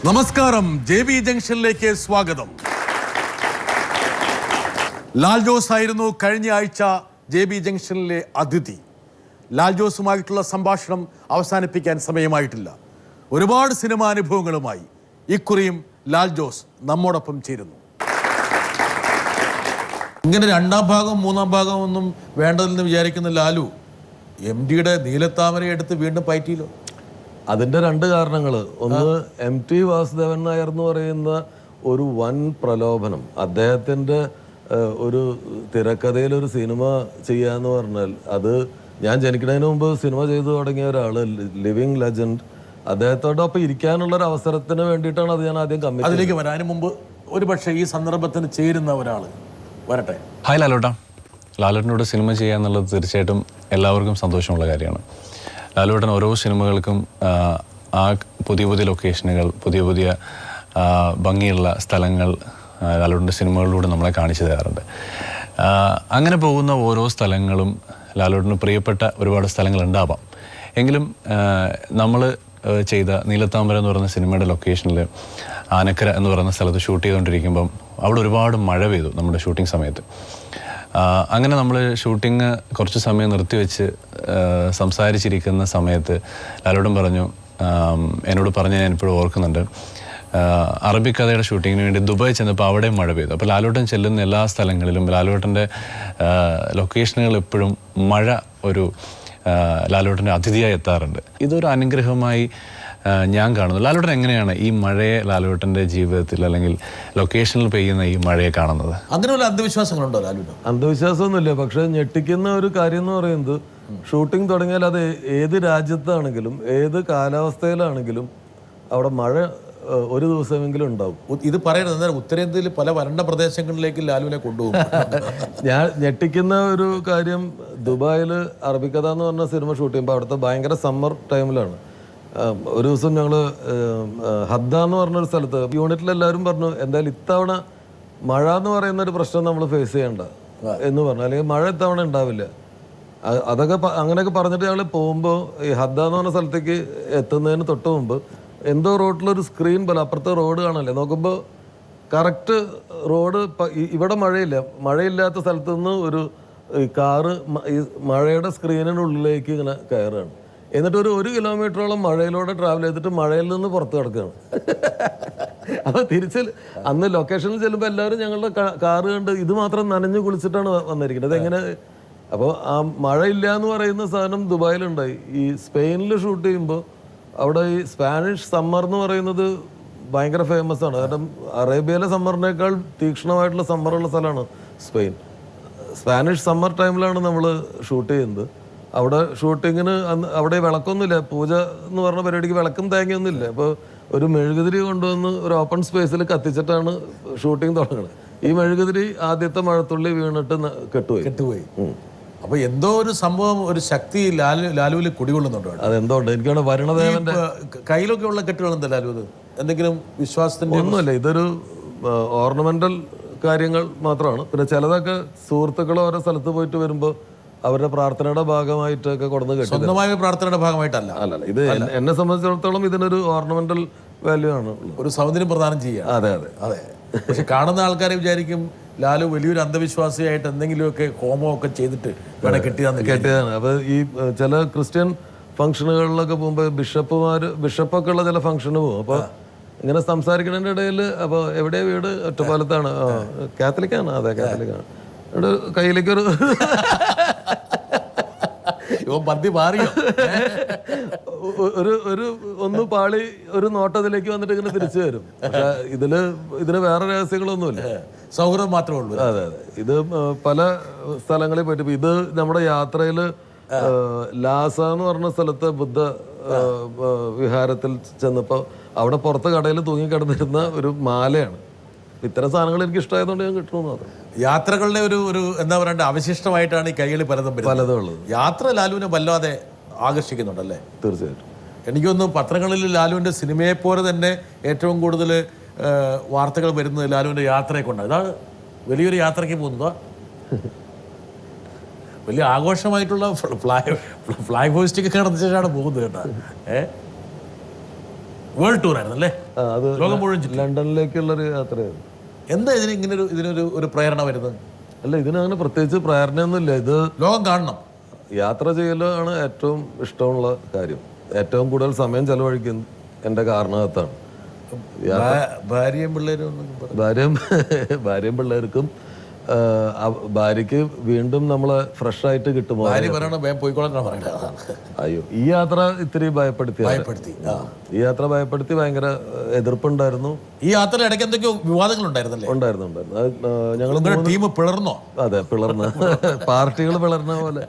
നമസ്കാരം, JB ജംഗ്ഷനിലേക്ക് സ്വാഗതം. ലാൽ ജോസ് ആയിരുന്നു കഴിഞ്ഞ ആഴ്ച JB ജംഗ്ഷനിലെ അതിഥി. ലാൽ ജോസുമായിട്ടുള്ള സംഭാഷണം അവസാനിപ്പിക്കാൻ സമയമായിട്ടില്ല. ഒരുപാട് സിനിമാനുഭവങ്ങളുമായി ഇക്കുറിയും ലാൽ ജോസ് നമ്മോടൊപ്പം ചേരുന്നു. ഇങ്ങനെ രണ്ടാം ഭാഗം മൂന്നാം ഭാഗം ഒന്നും വേണ്ടതെന്ന് വിചാരിക്കുന്ന ലാലു MDയുടെ നീലത്താമര എടുത്ത് വീണ്ടും പയറ്റിയില്ലോ. അതിൻ്റെ രണ്ട് കാരണങ്ങൾ. ഒന്ന്, MT വാസുദേവൻ നായർ എന്ന് പറയുന്ന ഒരു വൻ പ്രലോഭനം. അദ്ദേഹത്തിൻ്റെ ഒരു തിരക്കഥയിൽ ഒരു സിനിമ ചെയ്യാന്ന് പറഞ്ഞാൽ, അത് ഞാൻ ജനിക്കുന്നതിന് മുമ്പ് സിനിമ ചെയ്തു തുടങ്ങിയ ഒരാൾ, ലിവിങ് ലെജൻഡ്, അദ്ദേഹത്തോടൊപ്പം ഇരിക്കാനുള്ളൊരു അവസരത്തിന് വേണ്ടിയിട്ടാണ് അത് ഞാൻ ആദ്യം കമ്മിറ്റ്. അതിലേക്ക് വരാനും മുമ്പ് ഒരു പക്ഷേ ഈ സന്ദർഭത്തിന് ചേരുന്ന ഒരാൾ വരട്ടെ. ഹായ് ലാലോട്ടാ. ലാലോട്ടനോട് സിനിമ ചെയ്യുക എന്നുള്ളത് തീർച്ചയായിട്ടും എല്ലാവർക്കും സന്തോഷമുള്ള കാര്യമാണ്. ലാലോട്ടൻ ഓരോ സിനിമകൾക്കും ആ പുതിയ പുതിയ ലൊക്കേഷനുകൾ, പുതിയ പുതിയ ഭംഗിയുള്ള സ്ഥലങ്ങൾ ലാലോട്ടൻ്റെ സിനിമകളിലൂടെ നമ്മളെ കാണിച്ചു തരാറുണ്ട്. അങ്ങനെ പോകുന്ന ഓരോ സ്ഥലങ്ങളും ലാലോട്ടന് പ്രിയപ്പെട്ട ഒരുപാട് സ്ഥലങ്ങളുണ്ടാവാം. എങ്കിലും നമ്മൾ ചെയ്ത നീലത്താമര എന്ന് പറയുന്ന സിനിമയുടെ ലൊക്കേഷനിൽ ആനക്കര എന്ന് പറയുന്ന സ്ഥലത്ത് ഷൂട്ട് ചെയ്തുകൊണ്ടിരിക്കുമ്പം അവിടെ ഒരുപാട് മഴ പെയ്തു നമ്മുടെ ഷൂട്ടിംഗ് സമയത്ത്. അങ്ങനെ നമ്മൾ ഷൂട്ടിങ് കുറച്ച് സമയം നിർത്തിവെച്ച് സംസാരിച്ചിരിക്കുന്ന സമയത്ത് ലാലോട്ടൻ പറഞ്ഞു, എന്നോട് പറഞ്ഞ് ഞാൻ ഇപ്പോഴും ഓർക്കുന്നുണ്ട്, അറബിക്കഥയുടെ ഷൂട്ടിങ്ങിന് വേണ്ടി ദുബായ് ചെന്നപ്പോൾ അവിടെയും മഴ പെയ്തു. അപ്പോൾ ലാലോട്ടൻ ചെല്ലുന്ന എല്ലാ സ്ഥലങ്ങളിലും ലാലോട്ടൻ്റെ ലൊക്കേഷനുകൾ എപ്പോഴും മഴ ഒരു ലാലോട്ടൻ്റെ അതിഥിയായി എത്താറുണ്ട്. ഇതൊരു അനുഗ്രഹമായി ഞാൻ കാണുന്നു. ലാലോട്ടൻ എങ്ങനെയാണ് ഈ മഴയെ ലാലോട്ടൻ്റെ ജീവിതത്തിൽ അല്ലെങ്കിൽ ലൊക്കേഷനിൽ പെയ്യുന്ന ഈ മഴയെ കാണുന്നത്? അങ്ങനെയുള്ള അന്ധവിശ്വാസങ്ങളുണ്ടോ ലാലുവിന്? അന്ധവിശ്വാസമൊന്നുമില്ല. പക്ഷെ ഞെട്ടിക്കുന്ന ഒരു കാര്യം എന്ന് പറയുന്നത്, ഷൂട്ടിംഗ് തുടങ്ങിയാൽ അത് ഏത് രാജ്യത്താണെങ്കിലും ഏത് കാലാവസ്ഥയിലാണെങ്കിലും അവിടെ മഴ ഒരു ദിവസമെങ്കിലും ഉണ്ടാവും. ഇത് പറയുന്നത് ഉത്തരേന്ത്യയിൽ പല വരണ്ട പ്രദേശങ്ങളിലേക്ക് ലാലുവിനെ കൊണ്ടുപോകും. ഞാൻ ഞെട്ടിക്കുന്ന ഒരു കാര്യം, ദുബായിൽ അറബിക്കഥ എന്ന് പറഞ്ഞ സിനിമ ഷൂട്ട് ചെയ്യുമ്പോൾ അവിടുത്തെ ഭയങ്കര സമ്മർ ടൈമിലാണ്. ഒരു ദിവസം ഞങ്ങൾ ഹദ്ദ എന്ന് പറഞ്ഞൊരു സ്ഥലത്ത് യൂണിറ്റിലെല്ലാവരും പറഞ്ഞു, എന്തായാലും ഇത്തവണ മഴ എന്ന് പറയുന്ന ഒരു പ്രശ്നം നമ്മൾ ഫേസ് ചെയ്യണ്ട എന്ന് പറഞ്ഞു, അല്ലെങ്കിൽ മഴ ഇത്തവണ ഉണ്ടാവില്ല. അതൊക്കെ അങ്ങനെയൊക്കെ പറഞ്ഞിട്ട് ഞങ്ങൾ പോകുമ്പോൾ ഈ ഹദ്ദ എന്ന് പറഞ്ഞ സ്ഥലത്തേക്ക് എത്തുന്നതിന് തൊട്ട് മുമ്പ് എന്തോ റോഡിലൊരു സ്ക്രീൻ പോലെ അപ്പുറത്തെ റോഡ് കാണല്ലേ, നോക്കുമ്പോൾ കറക്റ്റ് റോഡ് ഇവിടെ മഴയില്ലാത്ത സ്ഥലത്ത് നിന്ന് ഒരു കാറ് ഈ മഴയുടെ സ്ക്രീനിനുള്ളിലേക്ക് ഇങ്ങനെ കയറുകയാണ്. എന്നിട്ട് ഒരു കിലോമീറ്ററോളം മഴയിലൂടെ ട്രാവൽ ചെയ്തിട്ട് മഴയിൽ നിന്ന് പുറത്ത് കിടക്കുകയാണ്. അപ്പോൾ തിരിച്ച് അന്ന് ലൊക്കേഷനിൽ ചെല്ലുമ്പോൾ എല്ലാവരും ഞങ്ങളുടെ കാറ് കണ്ട് ഇത് മാത്രം നനഞ്ഞു കുളിച്ചിട്ടാണ് വന്നിരിക്കുന്നത്. എങ്ങനെ? അപ്പോൾ ആ മഴയില്ല എന്ന് പറയുന്ന സാധനം ദുബായിലുണ്ടായി. ഈ സ്പെയിനിൽ ഷൂട്ട് ചെയ്യുമ്പോൾ അവിടെ ഈ സ്പാനിഷ് സമ്മർ എന്ന് പറയുന്നത് ഭയങ്കര ഫേമസ് ആണ്. കാരണം അറേബ്യയിലെ സമ്മറിനേക്കാൾ തീക്ഷ്ണമായിട്ടുള്ള സമ്മറുള്ള സ്ഥലമാണ് സ്പെയിൻ. സ്പാനിഷ് സമ്മർ ടൈമിലാണ് നമ്മൾ ഷൂട്ട് ചെയ്യുന്നത്. അവിടെ ഷൂട്ടിങ്ങിന് അവിടെ വിളക്കൊന്നുമില്ല, പൂജ എന്ന് പറഞ്ഞ പരിപാടിക്ക് വിളക്കും തേങ്ങയൊന്നുമില്ല. അപ്പോൾ ഒരു മെഴുകുതിരി കൊണ്ടുവന്ന് ഒരു ഓപ്പൺ സ്പേസിൽ കത്തിച്ചിട്ടാണ് ഷൂട്ടിങ് തുടങ്ങുന്നത്. ഈ മെഴുകുതിരി ആദ്യത്തെ മഴത്തുള്ളി വീണിട്ട് കെട്ടുപോയി. അപ്പൊ എന്തോ ഒരു സംഭവം, ഒരു ശക്തി ലാലുവിൽ കുടികൊള്ളുന്നുണ്ടോ? അതെന്തോണ്ട് എനിക്കാണ് വരുണദേവന്റെ കയ്യിലൊക്കെ ഉള്ള കെട്ടുകൾ എന്താ ലാലു? അത് എന്തെങ്കിലും വിശ്വാസത്തിന്റെ ഒന്നുമല്ല, ഇതൊരു ഓർണമെന്റൽ കാര്യങ്ങൾ മാത്രമാണ്. പിന്നെ ചിലതൊക്കെ സുഹൃത്തുക്കൾ ഓരോ സ്ഥലത്ത് പോയിട്ട് വരുമ്പോൾ അവരുടെ പ്രാർത്ഥനയുടെ ഭാഗമായിട്ടൊക്കെ കൊടുന്ന് കെട്ടി. സ്വന്തമായ പ്രാർത്ഥനയുടെ ഭാഗമായിട്ടല്ല. അല്ലല്ല, ഇത് എന്നെ സംബന്ധിച്ചിടത്തോളം ഇതിനൊരു ഓർണമെന്റൽ വാല്യൂ ആണ്, ഒരു സൗന്ദര്യം പ്രദാനം ചെയ്യുക. അതെ അതെ അതെ. പക്ഷെ കാണുന്ന ആൾക്കാരെ വിചാരിക്കും ലാലു വലിയൊരു അന്ധവിശ്വാസിയായിട്ട് എന്തെങ്കിലുമൊക്കെ ഹോമോ ഒക്കെ ചെയ്തിട്ട് വേണം കെട്ടിയതാണ്. അപ്പൊ ഈ ചില ക്രിസ്ത്യൻ ഫംഗ്ഷനുകളിലൊക്കെ പോകുമ്പോൾ ബിഷപ്പൊക്കെ ഉള്ള ചില ഫംഗ്ഷന് പോകും. അപ്പൊ ഇങ്ങനെ സംസാരിക്കുന്നതിന്റെ ഇടയിൽ അപ്പൊ എവിടെയാ വീട്? ഒറ്റപ്പാലത്താണ്. കാത്തലിക്കാണ്. അതെ, കാത്തലിക്കാണ്. കയ്യിലേക്കൊരു ഒരു ഒന്ന് പാളി ഒരു നോട്ടത്തിലേക്ക് വന്നിട്ട് ഇങ്ങനെ തിരിച്ചു വരും. പക്ഷെ ഇതിന് വേറെ രഹസ്യങ്ങളൊന്നുമില്ല, സൗഹൃദം മാത്രമേ ഉള്ളൂ. അതെ അതെ. ഇത് പല സ്ഥലങ്ങളിൽ പോയിട്ട്, ഇത് നമ്മുടെ യാത്രയിൽ ലാസ എന്ന് പറഞ്ഞ സ്ഥലത്ത് ബുദ്ധ വിഹാരത്തിൽ ചെന്നപ്പോൾ അവിടെ പുറത്ത് കടയിൽ തൂങ്ങിക്കിടന്നിരുന്ന ഒരു മാലയാണ്. ഇത്തരം സാധനങ്ങൾ എനിക്ക് ഇഷ്ടമായതുകൊണ്ട് ഞാൻ കിട്ടണമെന്ന് പറഞ്ഞു. യാത്രകളുടെ ഒരു എന്താ പറയണ്ട അവശിഷ്ടമായിട്ടാണ് ഈ കൈകളി പലതും ഉള്ളത്. യാത്ര ലാലുവിനെ വല്ലാതെ ആകർഷിക്കുന്നുണ്ടല്ലേ? തീർച്ചയായിട്ടും. എനിക്കൊന്ന് പത്രങ്ങളിൽ ലാലുവിൻ്റെ സിനിമയെ പോലെ തന്നെ ഏറ്റവും കൂടുതൽ വാർത്തകൾ വരുന്നത് ലാലുവിൻ്റെ യാത്രയെ കൊണ്ടാണ്. ഇതാണ് വലിയൊരു യാത്രയ്ക്ക് പോകുന്നതാ, വലിയ ആഘോഷമായിട്ടുള്ള ഫ്ലാഗ് ഹോസ്റ്റിംഗ് നടന്ന ശേഷമാണ് പോകുന്നത് കേട്ടോ. വേൾഡ് ടൂർ ആയിരുന്നു അല്ലേ? അത് ലോകം മുഴുവൻ ചുറ്റി. ലണ്ടനിലേക്കുള്ളൊരു യാത്രയായിരുന്നു. എന്താ ഇതിനൊരു പ്രേരണ വരുന്നത്? അല്ല, ഇതിനങ്ങനെ പ്രത്യേകിച്ച് പ്രേരണയൊന്നുമില്ല. ഇത് ലോകം കാണണം, യാത്ര ചെയ്യലാണ് ഏറ്റവും ഇഷ്ടമുള്ള കാര്യം. ഏറ്റവും കൂടുതൽ സമയം ചെലവഴിക്കുന്നത് എൻ്റെ കാരണത്താണ്. ഭാര്യയും പിള്ളേരും ഭാര്യയും പിള്ളേർക്കും ഭാര്യയ്ക്ക് വീണ്ടും നമ്മളെ ഫ്രഷ് ആയിട്ട് കിട്ടുമോ. ഭാര്യ പറയണ പോയിക്കോളാൻ പറയണത്. അയ്യോ, ഈ യാത്ര ഇത്തിരി ഭയപ്പെടുത്തി. ഈ യാത്ര ഭയപ്പെടുത്തി. ഭയങ്കര എതിർപ്പുണ്ടായിരുന്നു. ഈ യാത്ര ഇടയ്ക്ക് എന്തൊക്കെയോ വിവാദങ്ങൾ ഉണ്ടായിരുന്നല്ലേ? ഉണ്ടായിരുന്നു. ഞങ്ങൾ ടീം പിളർന്നോ? അതെ, പിളർന്ന് പാർട്ടികൾ പിളർന്ന പോലെ.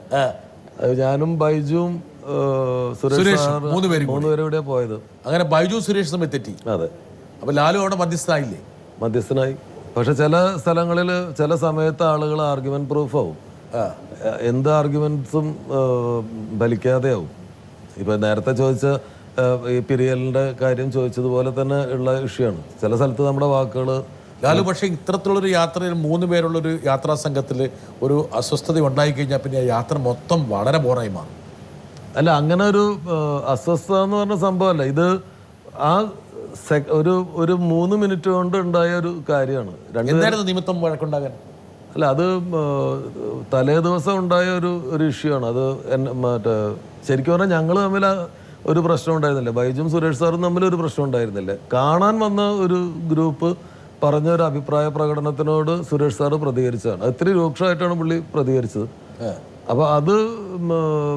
ഞാനും ബൈജുവും സുരേഷ് മൂന്നുപേരും കൂടിയാ പോയത്. അങ്ങനെ ബൈജു സുരേഷ് തമ്മിൽ തെറ്റി. അതെ. അപ്പൊ ലാലു അവിടെ മധ്യസ്ഥനായില്ലേ? മധ്യസ്ഥനായി. പക്ഷെ ചില സ്ഥലങ്ങളിൽ ചില സമയത്ത് ആളുകൾ ആർഗ്യുമെന്റ് പ്രൂഫ് ആവും. എന്ത് ആർഗ്യുമെന്റ്സും ഫലിക്കാതെ ആവും. ഇപ്പൊ നേരത്തെ ചോദിച്ച ഈ പിരിയലിന്റെ കാര്യം ചോദിച്ചതുപോലെ തന്നെ ഉള്ള ഇഷ്യൂയാണ്. ചില സ്ഥലത്ത് നമ്മുടെ വാക്കുകൾ ലാലു പക്ഷേ ഇത്തരത്തിലുള്ളൊരു യാത്രയിൽ 3 പേരുള്ളൊരു യാത്രാ സംഘത്തിൽ ഒരു അസ്വസ്ഥത ഉണ്ടായി കഴിഞ്ഞാൽ പിന്നെ യാത്ര മൊത്തം വളരെ ബോറായി മാറും. അല്ല, അങ്ങനെ ഒരു അസ്വസ്ഥത എന്ന് പറഞ്ഞ സംഭവമല്ല ഇത്. ആ ഒരു 3 മിനിറ്റ് കൊണ്ട് ഉണ്ടായ ഒരു കാര്യമാണ്. എന്തായിരുന്നു നിമിത്തം വഴക്കുണ്ടാകാൻ? അല്ല, അത് തലേ ദിവസം ഉണ്ടായ ഒരു ഇഷ്യൂ ആണ് അത്. മറ്റേ ശരിക്കും പറഞ്ഞാൽ ഞങ്ങൾ തമ്മിൽ ഒരു പ്രശ്നം ഉണ്ടായിരുന്നില്ല. ബൈജും സുരേഷ് സാറും തമ്മിൽ ഒരു പ്രശ്നം ഉണ്ടായിരുന്നില്ല. കാണാൻ വന്ന ഒരു ഗ്രൂപ്പ് പറഞ്ഞ ഒരു അഭിപ്രായ പ്രകടനത്തിനോട് സുരേഷ് സാറ് പ്രതികരിച്ചതാണ്. ഇത്തിരി രൂക്ഷമായിട്ടാണ് പുള്ളി പ്രതികരിച്ചത്. അപ്പോൾ അത്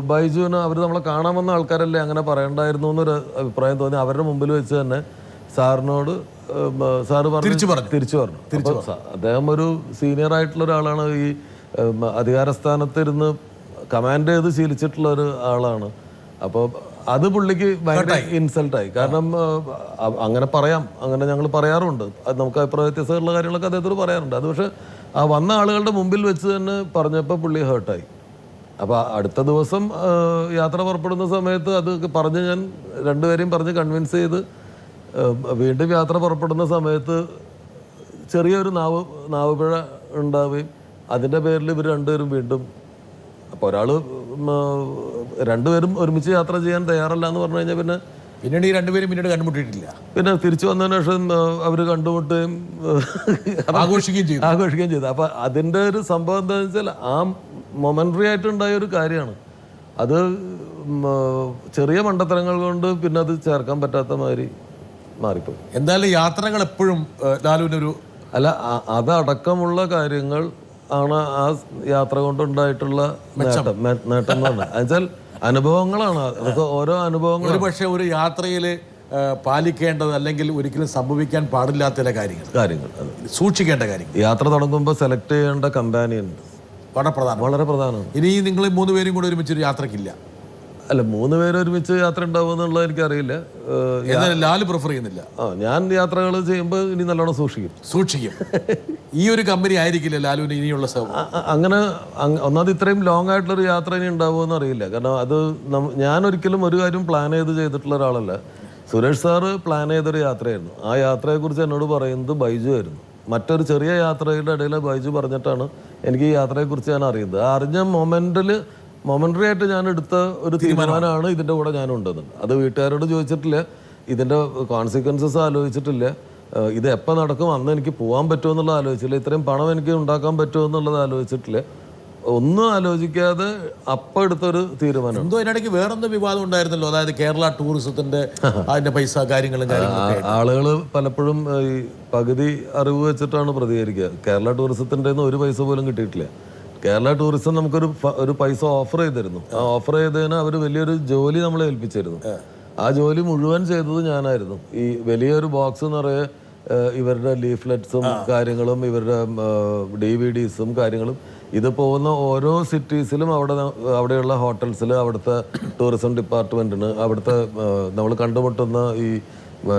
ബൈജുവിന് അവർ നമ്മളെ കാണാൻ വന്ന ആൾക്കാരല്ലേ അങ്ങനെ പറയണ്ടായിരുന്നു എന്നൊരു അഭിപ്രായം തോന്നി. അവരുടെ മുമ്പിൽ വെച്ച് തന്നെ സാറിനോട് സാറ് തിരിച്ചു പറഞ്ഞു. അദ്ദേഹം ഒരു സീനിയർ ആയിട്ടുള്ള ഒരാളാണ്. ഈ അധികാരസ്ഥാനത്തിരുന്ന് കമാൻഡ് ചെയ്ത് ശീലിച്ചിട്ടുള്ള ഒരു ആളാണ്. അപ്പോൾ അത് പുള്ളിക്ക് ഭയങ്കര ഇൻസൾട്ടായി. കാരണം അങ്ങനെ പറയാം, അങ്ങനെ ഞങ്ങൾ പറയാറുണ്ട്. അത് നമുക്ക് അഭിപ്രായ വ്യത്യാസമുള്ള കാര്യങ്ങളൊക്കെ അദ്ദേഹത്തോട് പറയാറുണ്ട്. അത് പക്ഷേ ആ വന്ന ആളുകളുടെ മുമ്പിൽ വെച്ച് തന്നെ പറഞ്ഞപ്പോൾ പുള്ളി ഹേർട്ടായി. അപ്പോൾ അടുത്ത ദിവസം യാത്ര പുറപ്പെടുന്ന സമയത്ത് അത് പറഞ്ഞ് ഞാൻ രണ്ടുപേരെയും പറഞ്ഞ് കൺവിൻസ് ചെയ്ത് വീണ്ടും യാത്ര പുറപ്പെടുന്ന സമയത്ത് ചെറിയൊരു നാവുപിഴ ഉണ്ടാവുകയും അതിൻ്റെ പേരിൽ ഇവർ രണ്ടുപേരും വീണ്ടും. അപ്പോൾ രണ്ടുപേരും ഒരുമിച്ച് യാത്ര ചെയ്യാൻ തയ്യാറല്ല എന്ന് പറഞ്ഞു കഴിഞ്ഞാൽ പിന്നീട് ഈ രണ്ടുപേരും കണ്ടുമുട്ടിയിട്ടില്ല. പിന്നെ തിരിച്ചു വന്നതിന് ശേഷം അവർ കണ്ടുമുട്ടുകയും ആഘോഷിക്കുകയും ചെയ്തു. അപ്പം അതിൻ്റെ ഒരു സംഭവം എന്താണെന്ന് വെച്ചാൽ ആ മൊമെൻ്ററി ആയിട്ടുണ്ടായ ഒരു കാര്യമാണ് അത്. ചെറിയ മണ്ടത്തരങ്ങൾ കൊണ്ട് പിന്നെ അത് ചേർക്കാൻ പറ്റാത്ത മാതിരി മാറിപ്പോയി. എന്തായാലും യാത്രകൾ എപ്പോഴും ലാലുവിനൊരു അല്ല, അതടക്കമുള്ള കാര്യങ്ങൾ ആണ് ആ യാത്ര കൊണ്ടുണ്ടായിട്ടുള്ള നേട്ടം എന്ന് പറഞ്ഞാൽ. എന്നുവെച്ചാൽ അനുഭവങ്ങളാണ് അതൊക്കെ. ഓരോ അനുഭവങ്ങളും പക്ഷേ ഒരു യാത്രയിൽ പാലിക്കേണ്ടത് അല്ലെങ്കിൽ ഒരിക്കലും സംഭവിക്കാൻ പാടില്ലാത്ത ചില കാര്യങ്ങൾ സൂക്ഷിക്കേണ്ട കാര്യങ്ങൾ. യാത്ര തുടങ്ങുമ്പോൾ സെലക്ട് ചെയ്യേണ്ട കമ്പാനിയൻ വളരെ പ്രധാനമാണ്. ഇനി നിങ്ങൾ 3 പേരും കൂടെ ഒരുമിച്ചൊരു യാത്രക്കില്ല? അല്ല, 3 പേര് ഒരുമിച്ച് യാത്ര ഉണ്ടാവും എന്നുള്ളത് എനിക്കറിയില്ല. ലാല് പ്രിഫർ ചെയ്യുന്നില്ല. ഞാൻ യാത്രകൾ ചെയ്യുമ്പോൾ ഇനി നല്ലോണം സൂക്ഷിക്കും. ഈ ഒരു കമ്പനി ആയിരിക്കില്ല ലാലുവിന് ഇനിയുള്ള അങ്ങനെ. ഒന്നാമത് ഇത്രയും ലോങ് ആയിട്ടുള്ളൊരു യാത്ര ഇനി ഉണ്ടാവുമെന്ന് അറിയില്ല. കാരണം അത് ഞാൻ ഒരിക്കലും ഒരു കാര്യം പ്ലാൻ ചെയ്തിട്ടുള്ള ഒരാളല്ല. സുരേഷ് സാറ് പ്ലാൻ ചെയ്തൊരു യാത്രയായിരുന്നു. ആ യാത്രയെക്കുറിച്ച് എന്നോട് പറയുന്നത് ബൈജു ആയിരുന്നു. മറ്റൊരു ചെറിയ യാത്രയുടെ ഇടയിൽ ബൈജു പറഞ്ഞിട്ടാണ് എനിക്ക് ഈ യാത്രയെക്കുറിച്ച് ഞാൻ അറിയുന്നത്. അറിഞ്ഞ മൊമെൻ്ററി ആയിട്ട് ഞാൻ എടുത്ത ഒരു തീരുമാനമാണ് ഇതിൻ്റെ കൂടെ ഞാനുണ്ടെന്ന്. അത് വീട്ടുകാരോട് ചോദിച്ചിട്ടില്ല, ഇതിൻ്റെ കോൺസിക്വൻസസ് ആലോചിച്ചിട്ടില്ല, ഇത് എപ്പോൾ നടക്കും, അന്ന് എനിക്ക് പോകാൻ പറ്റുമോ എന്നുള്ളത് ആലോചിച്ചില്ല, ഇത്രയും പണം എനിക്ക് ഉണ്ടാക്കാൻ പറ്റുമോ എന്നുള്ളത് ആലോചിച്ചിട്ടില്ല. ഒന്നും ആലോചിക്കാതെ അപ്പം എടുത്തൊരു തീരുമാനം. എന്തോ അതിനിടയ്ക്ക് വേറെന്തോ വിവാദം ഉണ്ടായിരുന്നല്ലോ, അതായത് കേരള ടൂറിസത്തിന്റെ അതിന്റെ പൈസ കാര്യങ്ങളും. ആളുകൾ പലപ്പോഴും ഈ പകുതി അറിവ് വെച്ചിട്ടാണ് പ്രതികരിക്കുക. കേരള ടൂറിസത്തിൻ്റെ ഒരു പൈസ പോലും കിട്ടിയിട്ടില്ല. കേരള ടൂറിസം നമുക്കൊരു പൈസ ഓഫർ ചെയ്തിരുന്നു. ആ ഓഫർ ചെയ്തതിന് അവർ വലിയൊരു ജോലി നമ്മളെ ഏൽപ്പിച്ചിരുന്നു. ആ ജോലി മുഴുവൻ ചെയ്തത് ഞാനായിരുന്നു. ഈ വലിയൊരു ബോക്സ് നിറയെ ഇവരുടെ ലീഫ്ലെറ്റ്സും കാര്യങ്ങളും ഇവരുടെ DVDസും കാര്യങ്ങളും. ഇത് പോകുന്ന ഓരോ സിറ്റീസിലും അവിടെയുള്ള ഹോട്ടൽസിൽ അവിടുത്തെ ടൂറിസം ഡിപ്പാർട്ട്മെൻറ്റിന് അവിടുത്തെ നമ്മൾ കണ്ടുമുട്ടുന്ന ഈ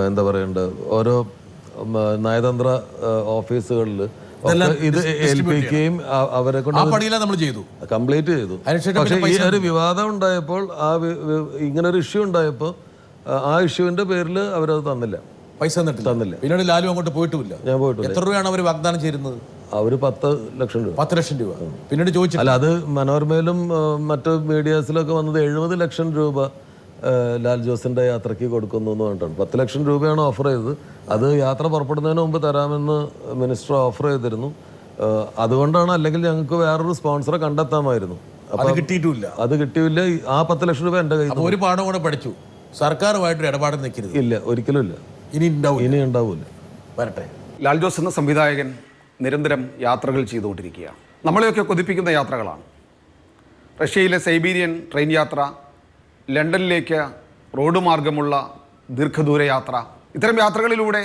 എന്താ പറയേണ്ടത് ഓരോ നയതന്ത്ര ഓഫീസുകളിൽ ഇത് ഏൽപ്പിക്കുകയും അവരെ കൊണ്ട് കംപ്ലീറ്റ് ചെയ്തു. പക്ഷെ ഈ ഒരു വിവാദം ഉണ്ടായപ്പോൾ ഇങ്ങനൊരു ഇഷ്യൂ ഉണ്ടായപ്പോൾ ആ ഇഷ്യൂവിന്റെ പേരിൽ അവരത് തന്നില്ല, പൈസ തന്നില്ല. പിന്നീട് ലാലു അങ്ങോട്ട് പോയിട്ടുമില്ല. ഞാൻ പോയിട്ടില്ല. എത്ര രൂപയാണ് അവർ വാഗ്ദാനം ചെയ്യുന്നത്? അവര് 10 ലക്ഷം രൂപ. 10 ലക്ഷം രൂപ പിന്നീട് ചോദിച്ചു. അല്ല, അത് മനോരമയിലും മറ്റു മീഡിയാസിലൊക്കെ വന്നത് 70 ലക്ഷം രൂപ ലാൽ ജോസിൻ്റെ യാത്രയ്ക്ക് കൊടുക്കുന്നു എന്ന് പറഞ്ഞിട്ടുണ്ട്. 10 ലക്ഷം രൂപയാണ് ഓഫർ ചെയ്തത്. അത് യാത്ര പുറപ്പെടുന്നതിന് മുമ്പ് തരാമെന്ന് മിനിസ്റ്റർ ഓഫർ ചെയ്തിരുന്നു. അതുകൊണ്ടാണ്, അല്ലെങ്കിൽ ഞങ്ങൾക്ക് വേറൊരു സ്പോൺസറെ കണ്ടെത്താമായിരുന്നു. അത് കിട്ടിയിട്ടില്ല. അത് കിട്ടിയില്ല. ആ 10 ലക്ഷം രൂപ എൻ്റെ കയ്യിൽ. ഒരു പാഠം കൂടെ പഠിച്ചു, സർക്കാരുമായിട്ടൊരു ഇടപാട് നിൽക്കരുത്. ഇല്ല, ഒരിക്കലും ഇല്ല. ഇനി ഉണ്ടാവില്ല. വരട്ടെ. ലാൽ ജോസ് എന്ന സംവിധായകൻ നിരന്തരം യാത്രകൾ ചെയ്തുകൊണ്ടിരിക്കുകയാണ്. നമ്മളെയൊക്കെ കൊതിപ്പിക്കുന്ന യാത്രകളാണ്. റഷ്യയിലെ സൈബീരിയൻ ട്രെയിൻ യാത്ര, ലണ്ടനിലേക്ക് റോഡ് മാർഗമുള്ള ദീർഘദൂര യാത്ര. ഇത്തരം യാത്രകളിലൂടെ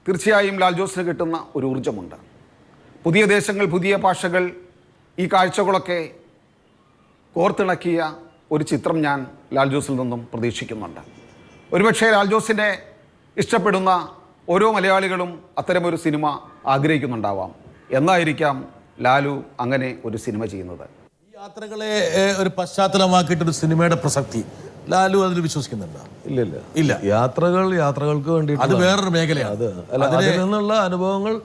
തീർച്ചയായും ലാൽ ജോസിന് കിട്ടുന്ന ഒരു ഊർജ്ജമുണ്ട്. പുതിയ ദേശങ്ങൾ, പുതിയ ഭാഷകൾ, ഈ കാഴ്ചകളൊക്കെ കോർത്തിണക്കിയ ഒരു ചിത്രം ഞാൻ ലാൽ ജോസിൽ നിന്നും പ്രതീക്ഷിക്കുന്നുണ്ട്. ഒരുപക്ഷെ ലാൽ ജോസിനെ ഇഷ്ടപ്പെടുന്ന ഓരോ മലയാളികളും അത്തരമൊരു സിനിമ ആഗ്രഹിക്കുന്നുണ്ടാവാം. എന്നായിരിക്കാം ലാലു അങ്ങനെ ഒരു സിനിമ ചെയ്യുന്നത്. ഈ യാത്രകളെ ഒരു പശ്ചാത്തലമാക്കിയിട്ടൊരു സിനിമയുടെ പ്രസക്തി ലാലു അതിൽ വിശ്വസിക്കുന്നുണ്ടോ? ഇല്ല. യാത്രകൾക്ക് വേണ്ടി അത് വേറൊരു മേഖലയാണ്. അതിൽ നിന്നുള്ള അനുഭവങ്ങൾ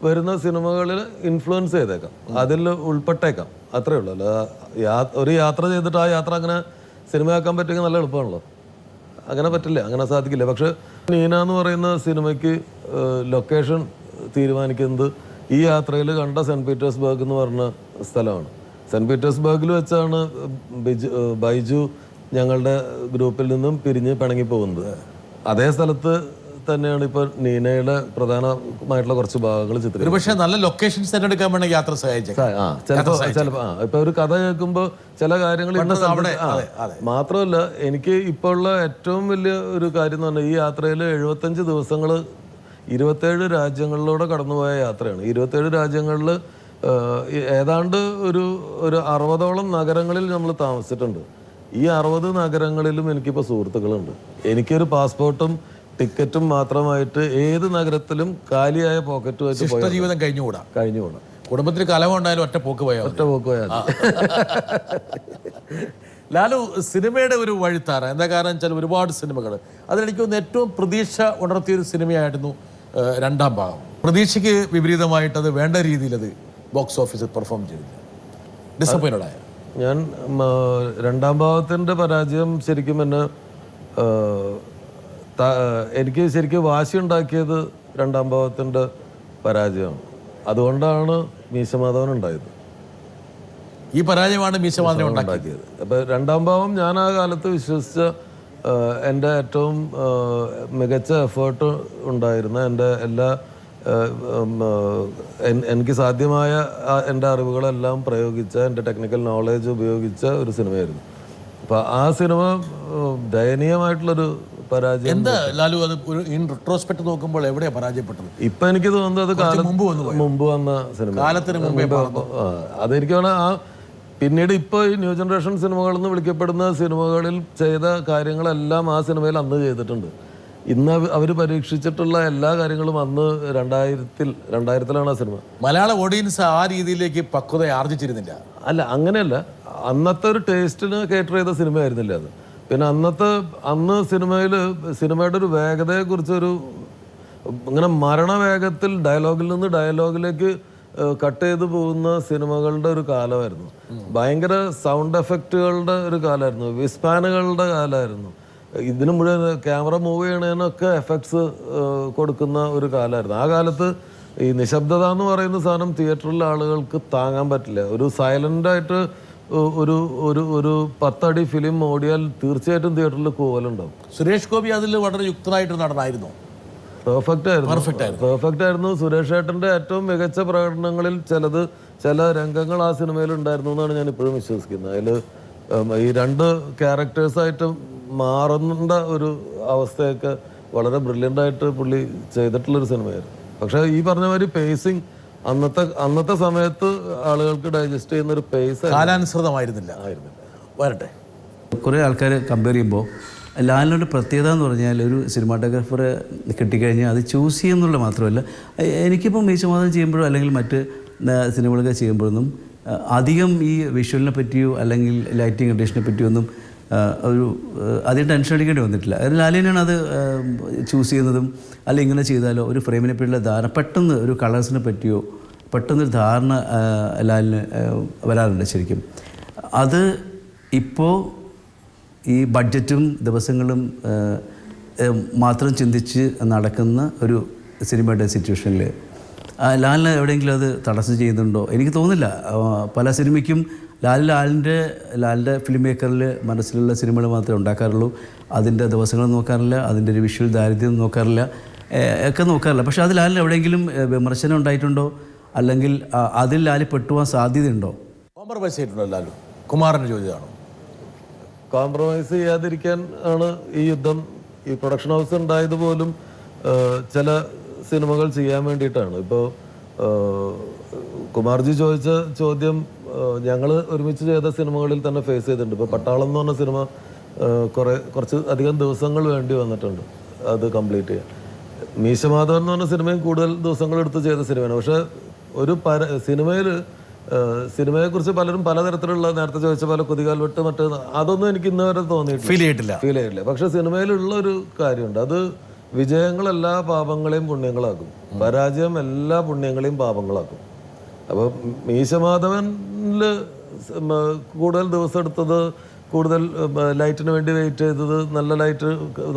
വരുന്ന സിനിമകളിൽ ഇൻഫ്ലുവൻസ് ചെയ്തേക്കാം, അതിൽ ഉൾപ്പെട്ടേക്കാം, അത്രേ ഉള്ളൂ. അല്ല, ഒരു യാത്ര ചെയ്തിട്ട് ആ യാത്ര അങ്ങനെ സിനിമയാക്കാൻ പറ്റുമെങ്കിൽ നല്ല എളുപ്പമാണല്ലോ. അങ്ങനെ പറ്റില്ല, അങ്ങനെ സാധിക്കില്ല. പക്ഷെ നീന എന്ന് പറയുന്ന സിനിമയ്ക്ക് ലൊക്കേഷൻ തീരുമാനിക്കുന്നത് ഈ യാത്രയിൽ കണ്ട സെൻറ്റ് പീറ്റേഴ്സ്ബർഗ് എന്ന് പറഞ്ഞ സ്ഥലമാണ്. സെൻറ്റ് പീറ്റേഴ്സ്ബർഗിൽ വെച്ചാണ് ബൈജു ഞങ്ങളുടെ ഗ്രൂപ്പിൽ നിന്നും പിരിഞ്ഞ് പിണങ്ങിപ്പോകുന്നത്. അതേ സ്ഥലത്ത് തന്നെയാണ് ഇപ്പോൾ നീനയുടെ പ്രധാനമായിട്ടുള്ള കുറച്ച് ഭാഗങ്ങൾ ചിത്രീകരിച്ചത്. പക്ഷേ നല്ല ലൊക്കേഷൻസ് തിരഞ്ഞെടുക്കാൻ വേണ്ടി യാത്ര ചിലപ്പോൾ ഇപ്പൊ ഒരു കഥ കേൾക്കുമ്പോൾ ചില കാര്യങ്ങൾ മാത്രമല്ല, എനിക്ക് ഇപ്പോൾ ഉള്ള ഏറ്റവും വലിയ ഒരു കാര്യം എന്ന് പറഞ്ഞാൽ ഈ യാത്രയിൽ 75 ദിവസങ്ങൾ 27 രാജ്യങ്ങളിലൂടെ കടന്നുപോയ യാത്രയാണ്. 27 രാജ്യങ്ങളിൽ ഏതാണ്ട് ഒരു 60ഓളം നഗരങ്ങളിൽ നമ്മൾ താമസിച്ചിട്ടുണ്ട്. ഈ 60 നഗരങ്ങളിലും എനിക്കിപ്പോൾ സുഹൃത്തുക്കളുണ്ട്. എനിക്കൊരു പാസ്പോർട്ടും ടിക്കറ്റും മാത്രമായിട്ട് ഏത് നഗരത്തിലും കാലിയായ പോക്കറ്റുമായിട്ട് ജീവിതം കഴിഞ്ഞുകൂടാ. കുടുംബത്തിൽ കലമുണ്ടായാലും ഒറ്റ പോക്ക് പോയാൽ ലാലു സിനിമയുടെ ഒരു വഴിത്താര എന്താ കാരണം വെച്ചാൽ ഒരുപാട് സിനിമകൾ അതിലെനിക്ക് തോന്നുന്നു ഏറ്റവും പ്രതീക്ഷ ഉണർത്തിയൊരു സിനിമയായിരുന്നു രണ്ടാം ഭാഗം. പ്രതീക്ഷയ്ക്ക് വിപരീതമായിട്ട് അത് വേണ്ട രീതിയിൽ അത് ബോക്സ് ഓഫീസിൽ പെർഫോം ചെയ്തില്ല. ഡിസപ്പോയിന്റഡ് ആയ ഞാൻ രണ്ടാം ഭാഗത്തിൻ്റെ പരാജയം ശരിക്കും എന്നെ എനിക്ക് ശരിക്കും വാശി ഉണ്ടാക്കിയത് രണ്ടാം ഭാഗത്തിൻ്റെ പരാജയമാണ്. അതുകൊണ്ടാണ് മീശമാധവൻ ഉണ്ടായത്. ഈ പരാജയമാണ് മീശമാധവൻ ഉണ്ടാക്കിയത്. അപ്പം രണ്ടാം ഭാഗം ഞാൻ ആ കാലത്ത് വിശ്വസിച്ച എൻ്റെ ഏറ്റവും മികച്ച എഫേർട്ട് ഉണ്ടായിരുന്ന എൻ്റെ എല്ലാ എനിക്ക് സാധ്യമായ എൻ്റെ അറിവുകളെല്ലാം പ്രയോഗിച്ച എൻ്റെ ടെക്നിക്കൽ നോളേജ് ഉപയോഗിച്ച ഒരു സിനിമയായിരുന്നു. അപ്പം ആ സിനിമ ദയനീയമായിട്ടുള്ളൊരു പരാജയം. എന്താ ലാലു അത് ഇൻ റെട്രോസ്പെക്ട് നോക്കുമ്പോൾ എവിടെയാ പരാജയപ്പെട്ടത്? ഇപ്പൊ എനിക്ക് തോന്നുന്നത് അത് മുമ്പ് വന്ന സിനിമ, കാലത്തിന് മുമ്പേ അതെനിക്ക് തോന്നുന്നത് ആ പിന്നീട് ഇപ്പോൾ ഈ ന്യൂ ജനറേഷൻ സിനിമകളെന്ന് വിളിക്കപ്പെടുന്ന സിനിമകളിൽ ചെയ്ത കാര്യങ്ങളെല്ലാം ആ സിനിമയിൽ അന്ന് ചെയ്തിട്ടുണ്ട്. ഇന്ന് അവർ പരീക്ഷിച്ചിട്ടുള്ള എല്ലാ കാര്യങ്ങളും അന്ന് 2000-ലാണ് ആ സിനിമ. മലയാള ഓഡിയൻസ് ആ രീതിയിലേക്ക് പക്വത ആർജിച്ചിരുന്നില്ല. അല്ല, അങ്ങനെയല്ല. അന്നത്തെ ഒരു ടേസ്റ്റിന് കേറ്റർ ചെയ്ത സിനിമ ആയിരുന്നില്ല അത്. പിന്നെ അന്ന് സിനിമയുടെ ഒരു വേഗതയെക്കുറിച്ചൊരു ഇങ്ങനെ മരണവേഗത്തിൽ ഡയലോഗിൽ നിന്ന് ഡയലോഗിലേക്ക് കട്ട് ചെയ്ത് പോകുന്ന സിനിമകളുടെ ഒരു കാലമായിരുന്നു. ഭയങ്കര സൗണ്ട് എഫക്റ്റുകളുടെ ഒരു കാലമായിരുന്നു, വിസ്പാനുകളുടെ കാലമായിരുന്നു. ഇതിന് മുഴുവൻ ക്യാമറ മൂവ് ചെയ്യണതിനൊക്കെ എഫക്ട്സ് കൊടുക്കുന്ന ഒരു കാലമായിരുന്നു. ആ കാലത്ത് ഈ നിശബ്ദത എന്ന് പറയുന്ന സാധനം തിയേറ്ററിലെ ആളുകൾക്ക് താങ്ങാൻ പറ്റില്ല. ഒരു സൈലൻ്റായിട്ട് ഒരു 10 അടി ഫിലിം ഓടിയാൽ തീർച്ചയായിട്ടും തിയേറ്ററിൽ കൂവലുണ്ടാവും. സുരേഷ് ഗോപി അതിൽ വളരെ യുക്തനായിട്ട് നടനായിരുന്നു. പെർഫെക്റ്റ് ആയിരുന്നു. സുരേഷ് ഏട്ടൻ്റെ ഏറ്റവും മികച്ച പ്രകടനങ്ങളിൽ ചില രംഗങ്ങൾ ആ സിനിമയിൽ ഉണ്ടായിരുന്നു എന്നാണ് ഞാൻ ഇപ്പോഴും വിശ്വസിക്കുന്നത്. അതിൽ ഈ 2 ക്യാരക്ടേഴ്സായിട്ട് മാറുന്ന ഒരു അവസ്ഥയൊക്കെ വളരെ ബ്രില്യൻ്റായിട്ട് പുള്ളി ചെയ്തിട്ടുള്ളൊരു സിനിമയായിരുന്നു. പക്ഷേ ഈ പറഞ്ഞ മാതിരി പേസിങ് അന്നത്തെ സമയത്ത് ആളുകൾക്ക് ഡൈജസ്റ്റ് ചെയ്യുന്ന ഒരു പേസ് കാലാനുസൃതമായിരുന്നില്ല. വരട്ടെ. കുറേ ആൾക്കാർ കമ്പയർ ചെയ്യുമ്പോൾ ലാലിനോട് പ്രത്യേകത എന്ന് പറഞ്ഞാൽ ഒരു സിനിമാറ്റോഗ്രാഫറെ കിട്ടിക്കഴിഞ്ഞാൽ അത് ചൂസ് ചെയ്യുന്നുള്ള മാത്രമല്ല, എനിക്കിപ്പോൾ മീശമാധവൻ ചെയ്യുമ്പോഴോ അല്ലെങ്കിൽ മറ്റ് സിനിമകളൊക്കെ ചെയ്യുമ്പോഴൊന്നും അധികം ഈ വിഷ്വലിനെ പറ്റിയോ അല്ലെങ്കിൽ ലൈറ്റിംഗ് കണ്ടീഷനെ പറ്റിയോ ഒന്നും അധികം ടെൻഷൻ അടിക്കേണ്ടി വന്നിട്ടില്ല. ലാലിനാണ് അത് ചൂസ് ചെയ്യുന്നതും. അല്ലെങ്കിൽ ഇങ്ങനെ ചെയ്താലോ ഒരു ഫ്രെയിമിനെ പറ്റിയുള്ള ധാരണ, പെട്ടെന്ന് ഒരു കളേഴ്സിനെ പറ്റിയോ പെട്ടെന്നൊരു ധാരണ ലാലിന് വരാറുണ്ട് ശരിക്കും. അത് ഇപ്പോൾ ഈ ബഡ്ജറ്റും ദിവസങ്ങളും മാത്രം ചിന്തിച്ച് നടക്കുന്ന ഒരു സിനിമയുടെ സിറ്റുവേഷനിൽ ലാലിന് എവിടെയെങ്കിലും അത് തടസ്സം ചെയ്യുന്നുണ്ടോ? എനിക്ക് തോന്നുന്നില്ല. പല സിനിമയ്ക്കും ലാലിൻ്റെ ഫിലിം മേക്കറിൽ മനസ്സിലുള്ള സിനിമകൾ മാത്രമേ ഉണ്ടാക്കാറുള്ളൂ. അതിൻ്റെ ദിവസങ്ങൾ നോക്കാറില്ല, അതിൻ്റെ ഒരു വിഷ്വൽ ദാരിദ്ര്യം നോക്കാറില്ല, ഒക്കെ നോക്കാറില്ല. പക്ഷേ അത് ലാലിന് എവിടെയെങ്കിലും വിമർശനം ഉണ്ടായിട്ടുണ്ടോ, അല്ലെങ്കിൽ അതിൽ ലാലിൽ പെട്ടുപോകാൻ സാധ്യതയുണ്ടോ? കോംപ്രമൈസ് ചെയ്തിട്ടുണ്ടോ ലാലു? കുമാറിന് ചോദിച്ചതാണോ? കോംപ്രമൈസ് ചെയ്യാതിരിക്കാൻ ആണ് ഈ യുദ്ധം. ഈ പ്രൊഡക്ഷൻ ഹൗസ് ഉണ്ടായത് പോലും ചില സിനിമകൾ ചെയ്യാൻ വേണ്ടിയിട്ടാണ്. ഇപ്പോൾ കുമാർജി ചോദിച്ച ചോദ്യം ഞങ്ങൾ ഒരുമിച്ച് ചെയ്ത സിനിമകളിൽ തന്നെ ഫേസ് ചെയ്തിട്ടുണ്ട്. ഇപ്പോൾ പട്ടാളം എന്ന് പറഞ്ഞ സിനിമ കുറച്ച് അധികം ദിവസങ്ങൾ വേണ്ടി വന്നിട്ടുണ്ട് അത് കംപ്ലീറ്റ് ചെയ്യാൻ. മീശമാധവൻ എന്ന് പറഞ്ഞ സിനിമയും കൂടുതൽ ദിവസങ്ങൾ എടുത്ത് ചെയ്ത സിനിമയാണ്. പക്ഷേ ഒരു സിനിമയെക്കുറിച്ച് പലരും പലതരത്തിലുള്ള, നേരത്തെ ചോദിച്ച പോലെ കുതികാൽ വെട്ട് മറ്റേ അതൊന്നും എനിക്ക് ഇന്ന് വരെ ഫീൽ ചെയ്തിട്ടില്ല. പക്ഷെ സിനിമയിലുള്ള ഒരു കാര്യമുണ്ട്. അത് വിജയങ്ങൾ എല്ലാ പാപങ്ങളെയും പുണ്യങ്ങളാക്കും, പരാജയം എല്ലാ പുണ്യങ്ങളെയും പാപങ്ങളാക്കും. അപ്പോൾ മീശമാധവനിൽ കൂടുതൽ ദിവസം എടുത്തത്, കൂടുതൽ ലൈറ്റിന് വേണ്ടി വെയിറ്റ് ചെയ്തത്,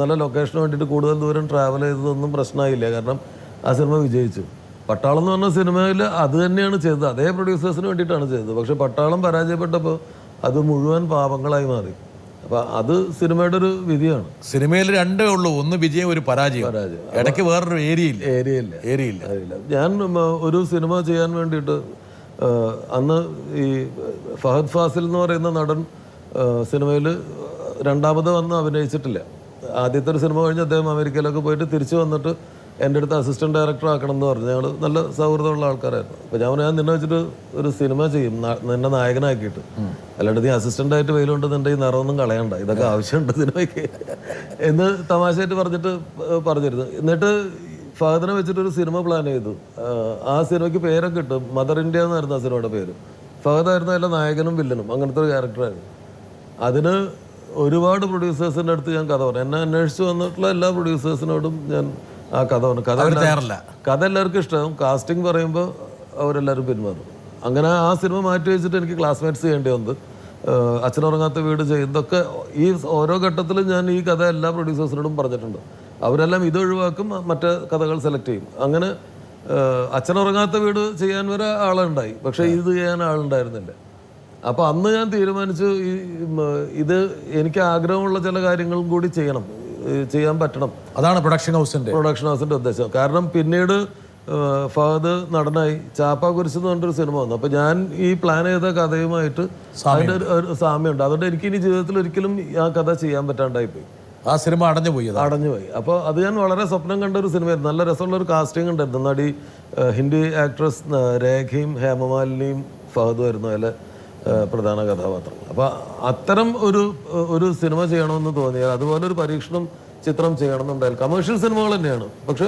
നല്ല ലൊക്കേഷന് വേണ്ടിയിട്ട് കൂടുതൽ ദൂരം ട്രാവൽ ചെയ്തതൊന്നും പ്രശ്നമായില്ല. കാരണം ആ സിനിമ വിജയിച്ചു. പട്ടാളം എന്ന് പറഞ്ഞ സിനിമയിൽ അത് തന്നെയാണ് ചെയ്തത്, അതേ പ്രൊഡ്യൂസേഴ്സിന് വേണ്ടിയിട്ടാണ് ചെയ്തത്. പക്ഷെ പട്ടാളം പരാജയപ്പെട്ടപ്പോൾ അത് മുഴുവൻ പാപങ്ങളായി മാറി. അപ്പം അത് സിനിമയുടെ ഒരു വിധിയാണ്. സിനിമയിൽ രണ്ടേ ഉള്ളൂ, ഒന്ന് വിജയം, ഒരു പരാജയം. ഇടയ്ക്ക് വേറൊരു ഏരിയയില്ല. ഞാൻ ഒരു സിനിമ ചെയ്യാൻ വേണ്ടിയിട്ട് അന്ന് ഈ ഫഹദ് ഫാസിൽ എന്ന് പറയുന്ന നടൻ സിനിമയിൽ രണ്ടാമത് വന്ന് അഭിനയിച്ചിട്ടില്ല. ആദ്യത്തെ ഒരു സിനിമ കഴിഞ്ഞ് അദ്ദേഹം അമേരിക്കയിലൊക്കെ പോയിട്ട് തിരിച്ചു വന്നിട്ട് എൻ്റെ അടുത്ത് അസിസ്റ്റൻറ്റ് ഡയറക്ടർ ആക്കണം എന്ന് പറഞ്ഞു. ഞങ്ങൾ നല്ല സൗഹൃദമുള്ള ആൾക്കാരായിരുന്നു. അപ്പോൾ ഞാൻ നിന്നെ വെച്ചിട്ട് ഒരു സിനിമ ചെയ്യും, നിന്നെ നായകനാക്കിയിട്ട്. അല്ലാണ്ട് നീ അസിസ്റ്റൻ്റായിട്ട് വെയിലുകൊണ്ട് നിൻ്റെ ഈ നിറമൊന്നും കളയണ്ട, ഇതൊക്കെ ആവശ്യമുണ്ട് സിനിമയ്ക്ക് എന്ന് തമാശയായിട്ട് പറഞ്ഞിരുന്നു. എന്നിട്ട് ഫഹദിനെ വെച്ചിട്ടൊരു സിനിമ പ്ലാൻ ചെയ്തു. ആ സിനിമയ്ക്ക് പേരൊക്കെ ഇട്ടു, മദർ ഇന്ത്യ എന്നായിരുന്നു ആ സിനിമയുടെ പേര്. ഫഹദായിരുന്നു അതിലെ നായകനും വില്ലനും, അങ്ങനത്തെ ഒരു ക്യാരക്ടറായിരുന്നു. അതിന് ഒരുപാട് പ്രൊഡ്യൂസേഴ്സിൻ്റെ അടുത്ത് ഞാൻ കഥ പറഞ്ഞു. എന്നെ അന്വേഷിച്ച് വന്നിട്ടുള്ള എല്ലാ പ്രൊഡ്യൂസേഴ്സിനോടും ഞാൻ ആ കഥ പറഞ്ഞു. കഥ എല്ലാവർക്കും ഇഷ്ടമാകും. കാസ്റ്റിംഗ് പറയുമ്പോൾ അവരെല്ലാവരും പിന്മാറും. അങ്ങനെ ആ സിനിമ മാറ്റി വെച്ചിട്ട് എനിക്ക് ക്ലാസ്മേറ്റ്സ് ചെയ്യേണ്ടി വന്നത്. അച്ഛനുറങ്ങാത്ത വീട് ചെയ്യുന്നതൊക്കെ ഈ ഓരോ ഘട്ടത്തിലും ഞാൻ ഈ കഥ എല്ലാ പ്രൊഡ്യൂസേഴ്സിനോടും പറഞ്ഞിട്ടുണ്ട്. അവരെല്ലാം ഇത് ഒഴിവാക്കും, മറ്റേ കഥകൾ സെലക്ട് ചെയ്യും. അങ്ങനെ അച്ഛനുറങ്ങാത്ത വീട് ചെയ്യാൻ വരെ ആളുണ്ടായി, പക്ഷേ ഇത് ചെയ്യാൻ ആളുണ്ടായിരുന്നില്ല. അപ്പോൾ അന്ന് ഞാൻ തീരുമാനിച്ചു, ഇത് എനിക്ക് ആഗ്രഹമുള്ള ചില കാര്യങ്ങളും കൂടി ചെയ്യാൻ പറ്റണം. അതാണ് പ്രൊഡക്ഷൻ ഹൗസിന്റെ ഉദ്ദേശം. കാരണം പിന്നീട് ഫഹദ് നടനായി ചാപ്പാകുരിശ് എന്ന് പറഞ്ഞൊരു സിനിമ വന്നു. അപ്പോൾ ഞാൻ ഈ പ്ലാൻ ചെയ്ത കഥയുമായിട്ട് അതിൻ്റെ ഒരു സാമ്യമുണ്ട്. അതുകൊണ്ട് എനിക്ക് ഇനി ജീവിതത്തിൽ ഒരിക്കലും ആ കഥ ചെയ്യാൻ പറ്റാണ്ടായിപ്പോയി. ആ സിനിമ അടഞ്ഞുപോയി. അപ്പോൾ അത് ഞാൻ വളരെ സ്വപ്നം കണ്ട ഒരു സിനിമയായിരുന്നു. നല്ല രസമുള്ളൊരു കാസ്റ്റിംഗ് ഉണ്ടായിരുന്നു. നടി ഹിന്ദി ആക്ട്രസ് രേഖയും ഹേമമാലിനിയും ഫഹദും ആയിരുന്നു അതിലെ പ്രധാന കഥാപാത്രം. അപ്പോൾ അത്തരം ഒരു സിനിമ ചെയ്യണമെന്ന് തോന്നിയാൽ, അതുപോലെ ഒരു പരീക്ഷണം ചിത്രം ചെയ്യണമെന്നുണ്ടായാൽ, കമേഴ്ഷ്യൽ സിനിമകൾ തന്നെയാണ്, പക്ഷെ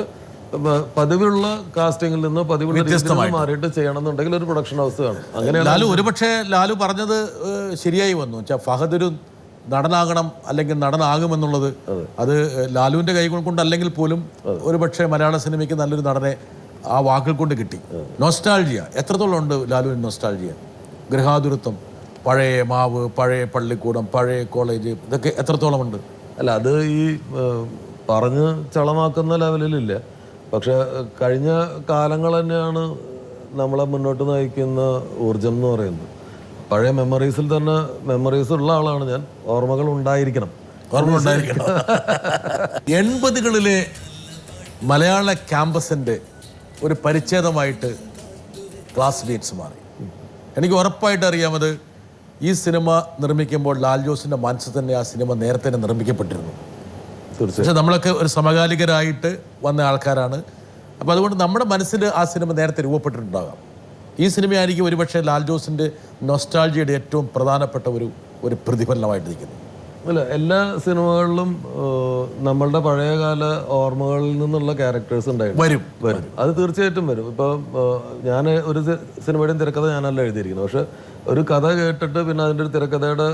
പതിവുള്ള കാസ്റ്റിംഗിൽ നിന്ന് പതിവുള്ള മാറിയിട്ട് ചെയ്യണമെന്നുണ്ടെങ്കിൽ ഒരു പ്രൊഡക്ഷൻ ഹൗസ് വേണം. അങ്ങനെയാണ് ഒരുപക്ഷെ ലാലു പറഞ്ഞത് ശരിയായി വന്നു. ഫഹദ് ഒരു നടനാകണം അല്ലെങ്കിൽ നടനാകുമെന്നുള്ളത് അത് ലാലുവിന്റെ കൈകൾ കൊണ്ടല്ലെങ്കിൽ പോലും ഒരുപക്ഷെ മലയാള സിനിമയ്ക്ക് നല്ലൊരു നടനെ ആ വാക്കുകൾ കൊണ്ട് കിട്ടി. നൊസ്റ്റാൾജിയ എത്രത്തോളം ഉണ്ട് ലാലുവിന്? നൊസ്റ്റാൾജിയ, ഗൃഹാതുരത്വം, പഴയ മാവ്, പഴയ പള്ളിക്കൂടം, പഴയ കോളേജ്, ഇതൊക്കെ എത്രത്തോളം ഉണ്ട്? അല്ല, അത് ഈ പറഞ്ഞ് ചളമാക്കുന്ന ലെവലിലില്ല. പക്ഷെ കഴിഞ്ഞ കാലങ്ങൾ തന്നെയാണ് നമ്മളെ മുന്നോട്ട് നയിക്കുന്ന ഊർജം എന്ന് പറയുന്നത്. പഴയ മെമ്മറീസിൽ തന്നെ മെമ്മറീസ് ഉള്ള ആളാണ് ഞാൻ. ഓർമ്മകൾ ഉണ്ടായിരിക്കണം. 80കളിലെ മലയാള ക്യാമ്പസിൻ്റെ ഒരു പരിച്ഛേദമായിട്ട് ക്ലാസ്മേറ്റ്സ് മാറി. എനിക്ക് ഉറപ്പായിട്ട് അറിയാമത് ഈ സിനിമ നിർമ്മിക്കുമ്പോൾ ലാൽ ജോസിൻ്റെ മനസ്സിൽ തന്നെ ആ സിനിമ നേരത്തെ തന്നെ നിർമ്മിക്കപ്പെട്ടിരുന്നു. പക്ഷെ നമ്മളൊക്കെ ഒരു സമകാലികരായിട്ട് വന്ന ആൾക്കാരാണ്. അപ്പോൾ അതുകൊണ്ട് നമ്മുടെ മനസ്സിൽ ആ സിനിമ നേരത്തെ രൂപപ്പെട്ടിട്ടുണ്ടാകാം. ഈ സിനിമയായിരിക്കും ഒരുപക്ഷെ ലാൽ ജോസിൻ്റെ നൊസ്റ്റാൾജിയുടെ ഏറ്റവും പ്രധാനപ്പെട്ട ഒരു പ്രതിഫലനമായിട്ട് നിൽക്കുന്നത്. അല്ല, എല്ലാ സിനിമകളിലും നമ്മളുടെ പഴയകാല ഓർമ്മകളിൽ നിന്നുള്ള ക്യാരക്ടേഴ്സ് വരും. അത് തീർച്ചയായിട്ടും വരും. ഇപ്പോൾ ഞാൻ ഒരു സിനിമയുടെയും തിരക്കഥ ഞാനല്ല എഴുതിയിരിക്കുന്നത്. പക്ഷെ ഒരു കഥ കേട്ടിട്ട് പിന്നെ അതിൻ്റെ ഒരു തിരക്കഥയുടെ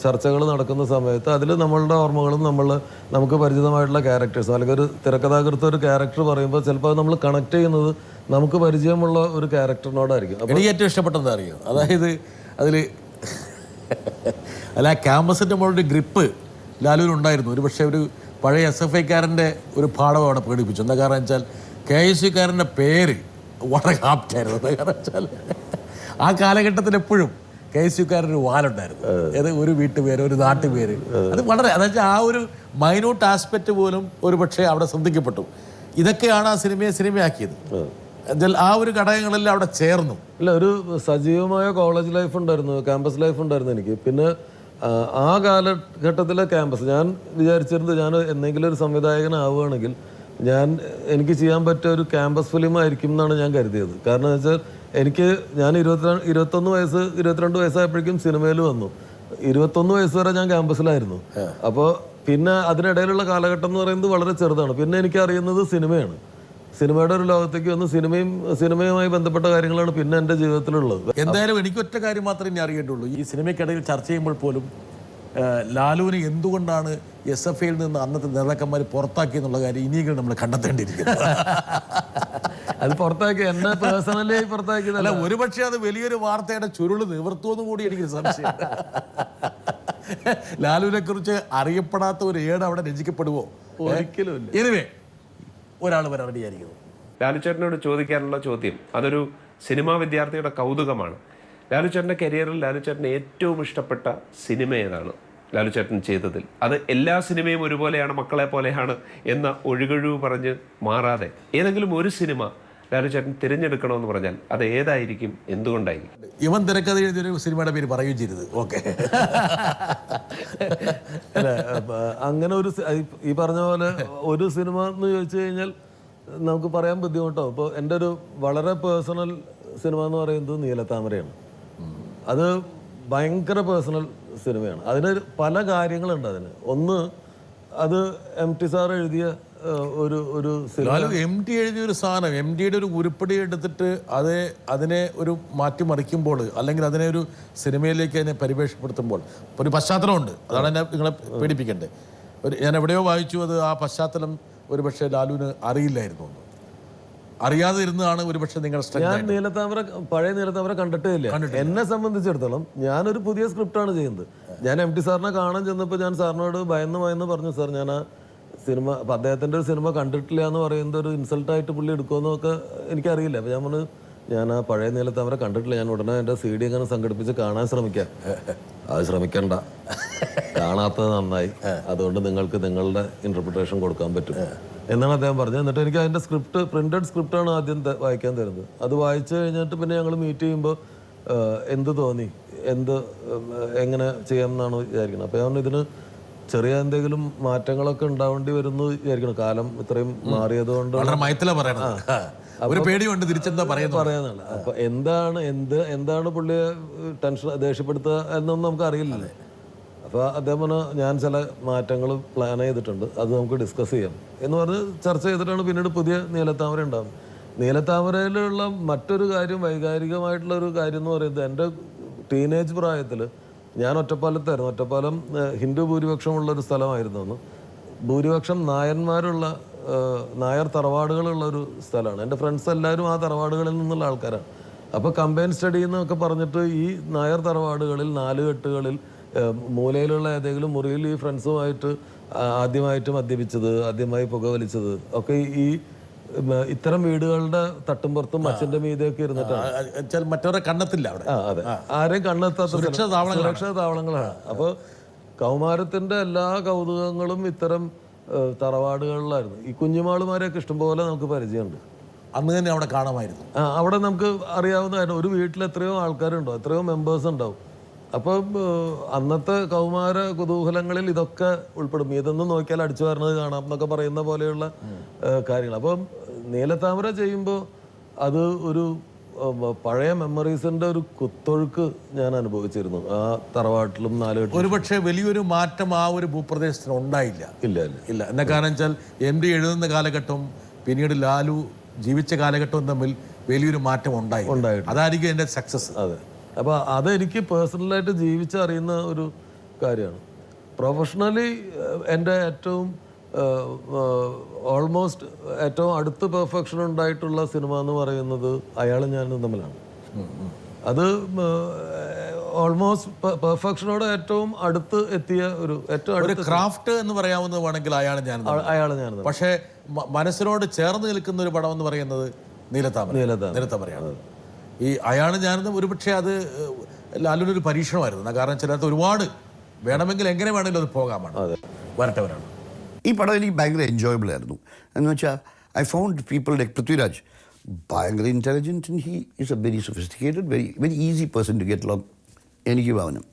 ചർച്ചകൾ നടക്കുന്ന സമയത്ത് അതിൽ നമ്മളുടെ ഓർമ്മകളും നമുക്ക് പരിചിതമായിട്ടുള്ള ക്യാരക്ടേഴ്സും, അല്ലെങ്കിൽ ഒരു തിരക്കഥാകൃത്ത് ഒരു ക്യാരക്ടർ പറയുമ്പോൾ ചിലപ്പോൾ അത് നമ്മൾ കണക്ട് ചെയ്യുന്നത് നമുക്ക് പരിചയമുള്ള ഒരു ക്യാരക്ടറിനോടായിരിക്കും. എനിക്ക് ഏറ്റവും ഇഷ്ടപ്പെട്ടത് അറിയാം, അതായത് അതിൽ അല്ല ആ ക്യാമ്പസിൻ്റെ മുകളിൽ ഗ്രിപ്പ് ലാലുവിനുണ്ടായിരുന്നു. ഒരു പക്ഷേ ഒരു പഴയ SFIക്കാരൻ്റെ ഒരു പാഠം അവിടെ പ്രകടിപ്പിച്ചു. എന്താ കാരണം വെച്ചാൽ KSUക്കാരൻ്റെ പേര് വളരെ ആപ്റ്റായിരുന്നു. എന്താ കാരണം വെച്ചാൽ ആ കാലഘട്ടത്തിൽ എപ്പോഴും KSUക്കാരൊരു വാലുണ്ടായിരുന്നു. അത് ഒരു വീട്ടുപേര്, ഒരു നാട്ടുപേര്, അത് വളരെ അതായത് ആ ഒരു മൈന്യൂട്ട് ആസ്പെക്റ്റ് പോലും ഒരു പക്ഷേ അവിടെ ശ്രദ്ധിക്കപ്പെട്ടു. ഇതൊക്കെയാണ് ആ സിനിമയെ സിനിമയാക്കിയത്. ആ ഒരു ഘടകങ്ങളെല്ലാം അവിടെ ചേർന്നു. ഇല്ല, ഒരു സജീവമായ കോളേജ് ലൈഫ് ഉണ്ടായിരുന്നു, ക്യാമ്പസ് ലൈഫ് ഉണ്ടായിരുന്നു എനിക്ക്. പിന്നെ ആ കാലഘട്ടത്തിലെ ക്യാമ്പസ് ഞാൻ വിചാരിച്ചിരുന്നത് ഞാൻ എന്തെങ്കിലും ഒരു സംവിധായകനാവുകയാണെങ്കിൽ എനിക്ക് ചെയ്യാൻ പറ്റിയ ഒരു ക്യാമ്പസ് ഫിലിം ആയിരിക്കും എന്നാണ് ഞാൻ കരുതിയത്. കാരണം എന്ന് വെച്ചാൽ ഞാൻ 22 വയസ്സായപ്പോഴേക്കും സിനിമയിൽ വന്നു. 21 വയസ്സ് വരെ ഞാൻ ക്യാമ്പസിലായിരുന്നു. അപ്പോൾ പിന്നെ അതിനിടയിലുള്ള കാലഘട്ടം എന്ന് പറയുന്നത് വളരെ ചെറുതാണ്. പിന്നെ എനിക്ക് അറിയുന്നത് സിനിമയാണ്. സിനിമയുടെ ഒരു ലോകത്തേക്ക് വന്ന് സിനിമയുമായി ബന്ധപ്പെട്ട കാര്യങ്ങളാണ് പിന്നെ എൻ്റെ ജീവിതത്തിലുള്ളത്. എന്തായാലും എനിക്ക് ഒറ്റ കാര്യം മാത്രമേ ഇനി അറിയേണ്ടുള്ളൂ. ഈ സിനിമയ്ക്കിടയിൽ ചർച്ച ചെയ്യുമ്പോൾ പോലും ലാലുവിനെ എന്തുകൊണ്ടാണ് SFIയിൽ നിന്ന് അന്നത്തെ നേതാക്കന്മാർ പുറത്താക്കി എന്നുള്ള കാര്യം ഇനിയെങ്കിലും നമ്മൾ കണ്ടെത്തേണ്ടിയിരിക്കുന്നു. അത് പുറത്താക്കി, എന്നെ പേഴ്സണലി പുറത്താക്കിയതല്ല. ഒരുപക്ഷെ അത് വലിയൊരു വാർത്തയുടെ ചുരുള് നിവർത്തുമെന്ന് കൂടി എനിക്ക് സംശയം. ലാലുവിനെ കുറിച്ച് അറിയപ്പെടാത്ത ഒരു ഏട് അവിടെ രചിക്കപ്പെടുവോ? ഒരിക്കലും ഇല്ല. എനിവേ, ഒരാൾ വരെ റെഡിയായിരിക്കുന്നു. ലാലുചേട്ടനോട് ചോദിക്കാനുള്ള ചോദ്യം അതൊരു സിനിമാ വിദ്യാർത്ഥിയുടെ കൗതുകമാണ്. ലാലുചേട്ടൻ്റെ കരിയറിൽ ലാലുചേട്ടന് ഏറ്റവും ഇഷ്ടപ്പെട്ട സിനിമ ഏതാണ് ലാലുചേട്ടൻ ചെയ്തതിൽ? അത് എല്ലാ സിനിമയും ഒരുപോലെയാണ്, മക്കളെ പോലെയാണ് എന്ന ഒഴുകഴിവ് പറഞ്ഞ് മാറാതെ ഏതെങ്കിലും ഒരു സിനിമ ലാലുചേട്ടൻ തിരഞ്ഞെടുക്കണമെന്ന് പറഞ്ഞാൽ അത് ഏതായിരിക്കും, എന്തുകൊണ്ടായിരിക്കും? ഇവൻ തിരക്കഥ എഴുതിയൊരു സിനിമയുടെ പേര് പറയുകയും ചെയ്തത്. ഓക്കെ, അങ്ങനെ ഒരു ഈ പറഞ്ഞ പോലെ ഒരു സിനിമ എന്ന് ചോദിച്ചു കഴിഞ്ഞാൽ നമുക്ക് പറയാൻ ബുദ്ധിമുട്ടാവും. ഇപ്പോൾ എൻ്റെ ഒരു വളരെ പേഴ്സണൽ സിനിമ എന്ന് പറയുന്നത് നീലത്താമരയാണ്. അത് ഭയങ്കര പേഴ്സണൽ സിനിമയാണ്. അതിന് പല കാര്യങ്ങളുണ്ട്. ഒന്ന്, അത് MT സാർ എഴുതിയ ഒരു സിനിമ. MT എഴുതിയ ഒരു സാധനം, MTയുടെ ഒരു ഉരുപ്പടി എടുത്തിട്ട് അതിനെ ഒരു മാറ്റിമറിക്കുമ്പോൾ, അല്ലെങ്കിൽ അതിനെ ഒരു സിനിമയിലേക്ക് അതിനെ പരിവേഷപ്പെടുത്തുമ്പോൾ ഒരു പശ്ചാത്തലമുണ്ട്. അതാണ് എന്നെ നിങ്ങളെ പേടിപ്പിക്കേണ്ടത്. ഞാൻ എവിടെയോ വായിച്ചു, അത് ആ പശ്ചാത്തലം ഒരു പക്ഷേ ലാലുവിന് അറിയില്ലായിരുന്നു. അറിയാതെ ഇരുന്നാണ് ഒരു പക്ഷേ നിങ്ങൾ. ഞാൻ പഴയ നീലത്താമര കണ്ടിട്ടേ ഇല്ല. എന്നെ സംബന്ധിച്ചിടത്തോളം ഞാനൊരു പുതിയ സ്ക്രിപ്റ്റാണ് ചെയ്യുന്നത്. ഞാൻ MT സാറിനെ കാണാൻ ചെന്നപ്പോൾ ഞാൻ സാറിനോട് ഭയന്ന് പറഞ്ഞു, സാർ ഞാൻ ആ സിനിമ, അപ്പം അദ്ദേഹത്തിൻ്റെ ഒരു സിനിമ കണ്ടിട്ടില്ല എന്ന് പറയുന്നത് ഒരു ഇൻസൾട്ടായിട്ട് പുള്ളി എടുക്കുമെന്നൊക്കെ എനിക്കറിയില്ല. അപ്പം ഞാൻ പറഞ്ഞു, ഞാൻ ആ പഴയ നീലത്താമര കണ്ടിട്ടില്ല, ഞാൻ ഉടനെ എൻ്റെ CD അങ്ങനെ സംഘടിപ്പിച്ച് കാണാൻ ശ്രമിക്കാം. അത് ശ്രമിക്കണ്ട, കാണാത്തത് നന്നായി, അതുകൊണ്ട് നിങ്ങൾക്ക് നിങ്ങളുടെ ഇൻ്റർപ്രിട്ടേഷൻ കൊടുക്കാൻ പറ്റും എന്നാണ് അദ്ദേഹം പറഞ്ഞത്. എന്നിട്ട് എനിക്ക് അതിൻ്റെ പ്രിന്റഡ് സ്ക്രിപ്റ്റാണ് ആദ്യം വായിക്കാൻ തരുന്നത്. അത് വായിച്ചു കഴിഞ്ഞിട്ട് പിന്നെ ഞങ്ങൾ മീറ്റ് ചെയ്യുമ്പോൾ എന്ത് തോന്നി, എങ്ങനെ ചെയ്യാമെന്നാണ് വിചാരിക്കുന്നത്. അപ്പോൾ ഞാൻ ഇതിന് ചെറിയ എന്തെങ്കിലും മാറ്റങ്ങളൊക്കെ ഉണ്ടാവേണ്ടി വരുന്നു വിചാരിക്കണം. കാലം ഇത്രയും മാറിയത് കൊണ്ട് ഒരു പേടിയുണ്ട് തിരിച്ചെന്താ പറയാന്നുള്ളത്. അപ്പൊ എന്താണ് പുള്ളിയെ ദേഷ്യപ്പെടുത്തുക എന്നൊന്നും നമുക്ക് അറിയില്ലല്ലേ. അപ്പോൾ അദ്ദേഹം പറഞ്ഞ ഞാൻ ചില മാറ്റങ്ങൾ പ്ലാൻ ചെയ്തിട്ടുണ്ട്, അത് നമുക്ക് ഡിസ്കസ് ചെയ്യാം എന്ന് പറഞ്ഞ് ചർച്ച ചെയ്തിട്ടാണ് പിന്നീട് പുതിയ നീലത്താമര ഉണ്ടാകുന്നത്. നീലത്താമരയിലുള്ള മറ്റൊരു കാര്യം, വൈകാരികമായിട്ടുള്ള ഒരു കാര്യം എന്ന് പറയുന്നത്, എൻ്റെ ടീനേജ് പ്രായത്തിൽ ഞാൻ ഒറ്റപ്പാലത്തായിരുന്നു. ഒറ്റപ്പാലം ഹിന്ദു ഭൂരിപക്ഷമുള്ളൊരു സ്ഥലമായിരുന്നു അന്ന്. ഭൂരിപക്ഷം നായർ തറവാടുകളുള്ള ഒരു സ്ഥലമാണ്. എൻ്റെ ഫ്രണ്ട്സ് എല്ലാവരും ആ തറവാടുകളിൽ നിന്നുള്ള ആൾക്കാരാണ്. അപ്പോൾ കമ്പൈൻ സ്റ്റഡി എന്നൊക്കെ പറഞ്ഞിട്ട് ഈ നായർ തറവാടുകളിൽ 4 കെട്ടുകളിൽ മൂലയിലുള്ള ഏതെങ്കിലും മുറിയിൽ ഈ ഫ്രണ്ട്സുമായിട്ട് ആദ്യമായിട്ട് മദ്യപിച്ചത്, ആദ്യമായി പുകവലിച്ചത് ഒക്കെ ഈ ഇത്തരം വീടുകളുടെ തട്ടുംപുറത്തും അച്ഛൻ്റെ മീതെയൊക്കെ ഇരുന്നിട്ടാണ്. മറ്റവരെ കണ്ടെത്തില്ല അവിടെ. അതെ, ആരെയും കണ്ടെത്താത്ത സുരക്ഷാ താവളങ്ങളാണ്. അപ്പോൾ കൗമാരത്തിൻ്റെ എല്ലാ കൗതുകങ്ങളും ഇത്തരം തറവാടുകളിലായിരുന്നു. ഈ കുഞ്ഞുമാളുമാരെയൊക്കെ ഇഷ്ടംപോലെ നമുക്ക് പരിചയമുണ്ട്. അന്ന് തന്നെ അവിടെ കാണാമായിരുന്നു. അവിടെ നമുക്ക് അറിയാവുന്നതായിരുന്നു. ഒരു വീട്ടിൽ എത്രയോ ആൾക്കാരുണ്ടോ, എത്രയോ മെമ്പേഴ്സ് ഉണ്ടാവും. അപ്പം അന്നത്തെ കൗമാര കുതൂഹലങ്ങളിൽ ഇതൊക്കെ ഉൾപ്പെടും. ഇതൊന്നും നോക്കിയാൽ അടിച്ചു വരുന്നത് കാണാം എന്നൊക്കെ പറയുന്ന പോലെയുള്ള കാര്യങ്ങൾ. അപ്പം നീലത്താമര ചെയ്യുമ്പോൾ അത് ഒരു പഴയ മെമ്മറീസിന്റെ ഒരു കുത്തൊഴുക്ക് ഞാൻ അനുഭവിച്ചിരുന്നു ആ തറവാട്ടിലും. 4 കെട്ടും ഒരുപക്ഷെ വലിയൊരു മാറ്റം ആ ഒരു ഭൂപ്രദേശത്തിന് ഉണ്ടായില്ല. ഇല്ല. എന്താ കാരണം വെച്ചാൽ MT എഴുതുന്ന കാലഘട്ടവും പിന്നീട് ലാലു ജീവിച്ച കാലഘട്ടവും തമ്മിൽ വലിയൊരു മാറ്റം ഉണ്ടായിട്ടുണ്ട്. അതായിരിക്കും എൻ്റെ സക്സസ്. അതെ. അപ്പോൾ അതെനിക്ക് പേഴ്സണലായിട്ട് ജീവിച്ചറിയുന്ന ഒരു കാര്യമാണ്. പ്രൊഫഷണലി എൻ്റെ ഓൾമോസ്റ്റ് ഏറ്റവും അടുത്ത് പെർഫെക്ഷൻ ഉണ്ടായിട്ടുള്ള സിനിമ എന്ന് പറയുന്നത് അയാളും ഞാനും തമ്മിലാണ്. അത് ഓൾമോസ്റ്റ് പെർഫെക്ഷനോട് ഏറ്റവും അടുത്ത് എത്തിയ ഏറ്റവും ഒരു അടുത്ത് ക്രാഫ്റ്റ് എന്ന് പറയാവുന്നത് വേണമെങ്കിൽ അയാൾ ഞാൻ അയാൾ ഞാൻ പക്ഷേ മനസ്സിനോട് ചേർന്ന് നിൽക്കുന്ന ഒരു പടം എന്ന് പറയുന്നത് നീലത്താമരയാണ്. ഈ അയാൾ ഞാനെന്ന് ഒരുപക്ഷെ അത് ലാലുവിനൊരു പരീക്ഷണമായിരുന്നു. കാരണം ചിലർക്ക് ഒരുപാട് വേണമെങ്കിൽ എങ്ങനെ വേണമെങ്കിലും അത് പോകാമാണ്. വരട്ടവരാണ്. ഈ പടം എനിക്ക് ഭയങ്കര എൻജോയബിൾ ആയിരുന്നു. എന്ന് വെച്ചാൽ I found people like Prithviraj ഭയങ്കര intelligent and he is a very sophisticated very easy person to get long. എനിക്ക് അവനും.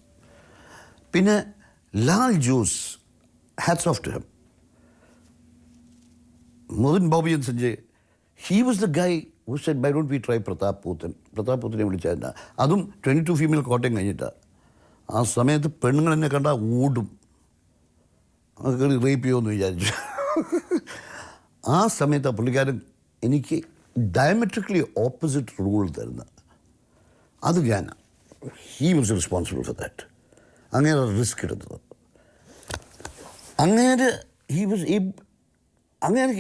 പിന്നെ Lal Jose, hats off to him. മുതിൻ Bobby and Sanjay, he was the guy who said why don't we try Prathap പൂത്തിനെ വിളിച്ചാൽ അതും 22 female Kottayam കഴിഞ്ഞിട്ടാണ്. ആ സമയത്ത് പെണ്ണുങ്ങൾ എന്നെ കണ്ടാൽ ഓടും, അതൊക്കെ റേപ്പ് ചെയ്യുമെന്ന് വിചാരിച്ചു. ആ സമയത്ത് ആ പുള്ളിക്കാരൻ എനിക്ക് ഡയമെട്രിക്കലി ഓപ്പോസിറ്റ് റൂൾ തരുന്നത് അത് ഞാൻ. He was responsible for that. അങ്ങനെ റിസ്ക് എടുത്തത് അങ്ങനെ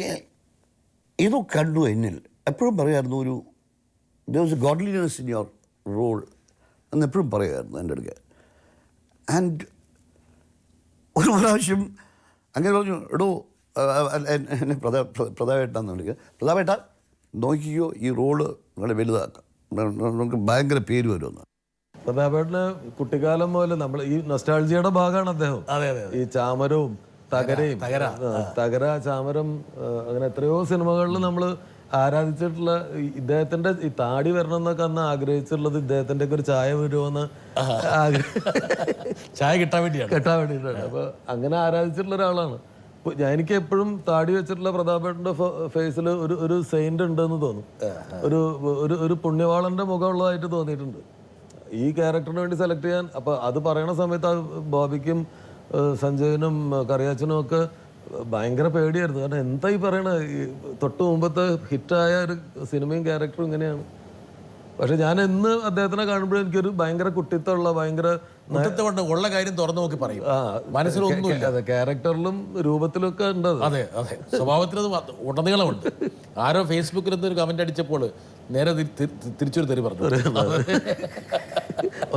ഏതോ കണ്ടു എന്നിൽ. എപ്പോഴും പറയായിരുന്നു ഒരു there was a godliness in your role എന്ന് എപ്പോഴും പറയുമായിരുന്നു എൻ്റെ അടുക്ക. ആൻഡ് ഒരു പ്രാവശ്യം അങ്ങനെ പറഞ്ഞു, എടോ എന്നെ പ്രതാപേട്ടാന്ന് വിളിക്കുക, പ്രതാപേട്ട നോക്കിക്കോ ഈ റോള് വളരെ വലുതാക്കാം, നമുക്ക് ഭയങ്കര പേര് വരുമെന്ന്. പ്രതാപേട്ടന് കുട്ടിക്കാലം മുതൽ നമ്മൾ ഈ നൊസ്റ്റാൾജിയുടെ ഭാഗമാണ് അദ്ദേഹം. ഈ ചാമരവും തകര ചാമരം അങ്ങനെ എത്രയോ സിനിമകളിൽ നമ്മൾ ആരാധിച്ചിട്ടുള്ള ഇദ്ദേഹത്തിന്റെ ഈ താടി വരണം എന്നൊക്കെ അന്ന് ആഗ്രഹിച്ചിട്ടുള്ളത് ഇദ്ദേഹത്തിന്റെ ഒക്കെ ഒരു ചായ വരുമോന്ന് ചായ കിട്ടാൻ വേണ്ടിയിട്ടാണ്. അപ്പൊ അങ്ങനെ ആരാധിച്ചിട്ടുള്ള ഒരാളാണ്. എനിക്ക് എപ്പോഴും താടി വെച്ചിട്ടുള്ള പ്രതാപേട്ടന്റെ ഫേസിൽ ഒരു സെയിന്റ് ഉണ്ടെന്ന് തോന്നും. ഒരു പുണ്യവാളന്റെ മുഖമുള്ളതായിട്ട് തോന്നിയിട്ടുണ്ട് ഈ ക്യാരക്ടറിന് വേണ്ടി സെലക്ട് ചെയ്യാൻ. അപ്പൊ അത് പറയണ സമയത്ത് ബോബിക്കും സഞ്ജയനും കറിയാച്ചനും ഒക്കെ ഭയങ്കര പേടിയായിരുന്നു. കാരണം എന്താ ഈ പറയണ, തൊട്ട് മുമ്പത്തെ ഹിറ്റായ ഒരു സിനിമയും ക്യാരക്ടറും ഇങ്ങനെയാണ്. പക്ഷെ ഞാൻ എന്ന് അദ്ദേഹത്തിനെ കാണുമ്പോഴും എനിക്കൊരു ഭയങ്കര കുട്ടിത്തമുള്ള ഭയങ്കര ഉള്ള കാര്യം തുറന്നു നോക്കി പറയും. മനസ്സിലൊന്നുമില്ല. അതെ, ക്യാരക്ടറിലും രൂപത്തിലും ഒക്കെ ഉണ്ട്. അതെ അതെ, സ്വഭാവത്തിനത് ഉടനീളമുണ്ട്. ആരോ ഫേസ്ബുക്കിൽ എന്തൊരു കമന്റ് അടിച്ചപ്പോൾ നേരെ തിരിച്ചൊരു തെറി പറഞ്ഞു.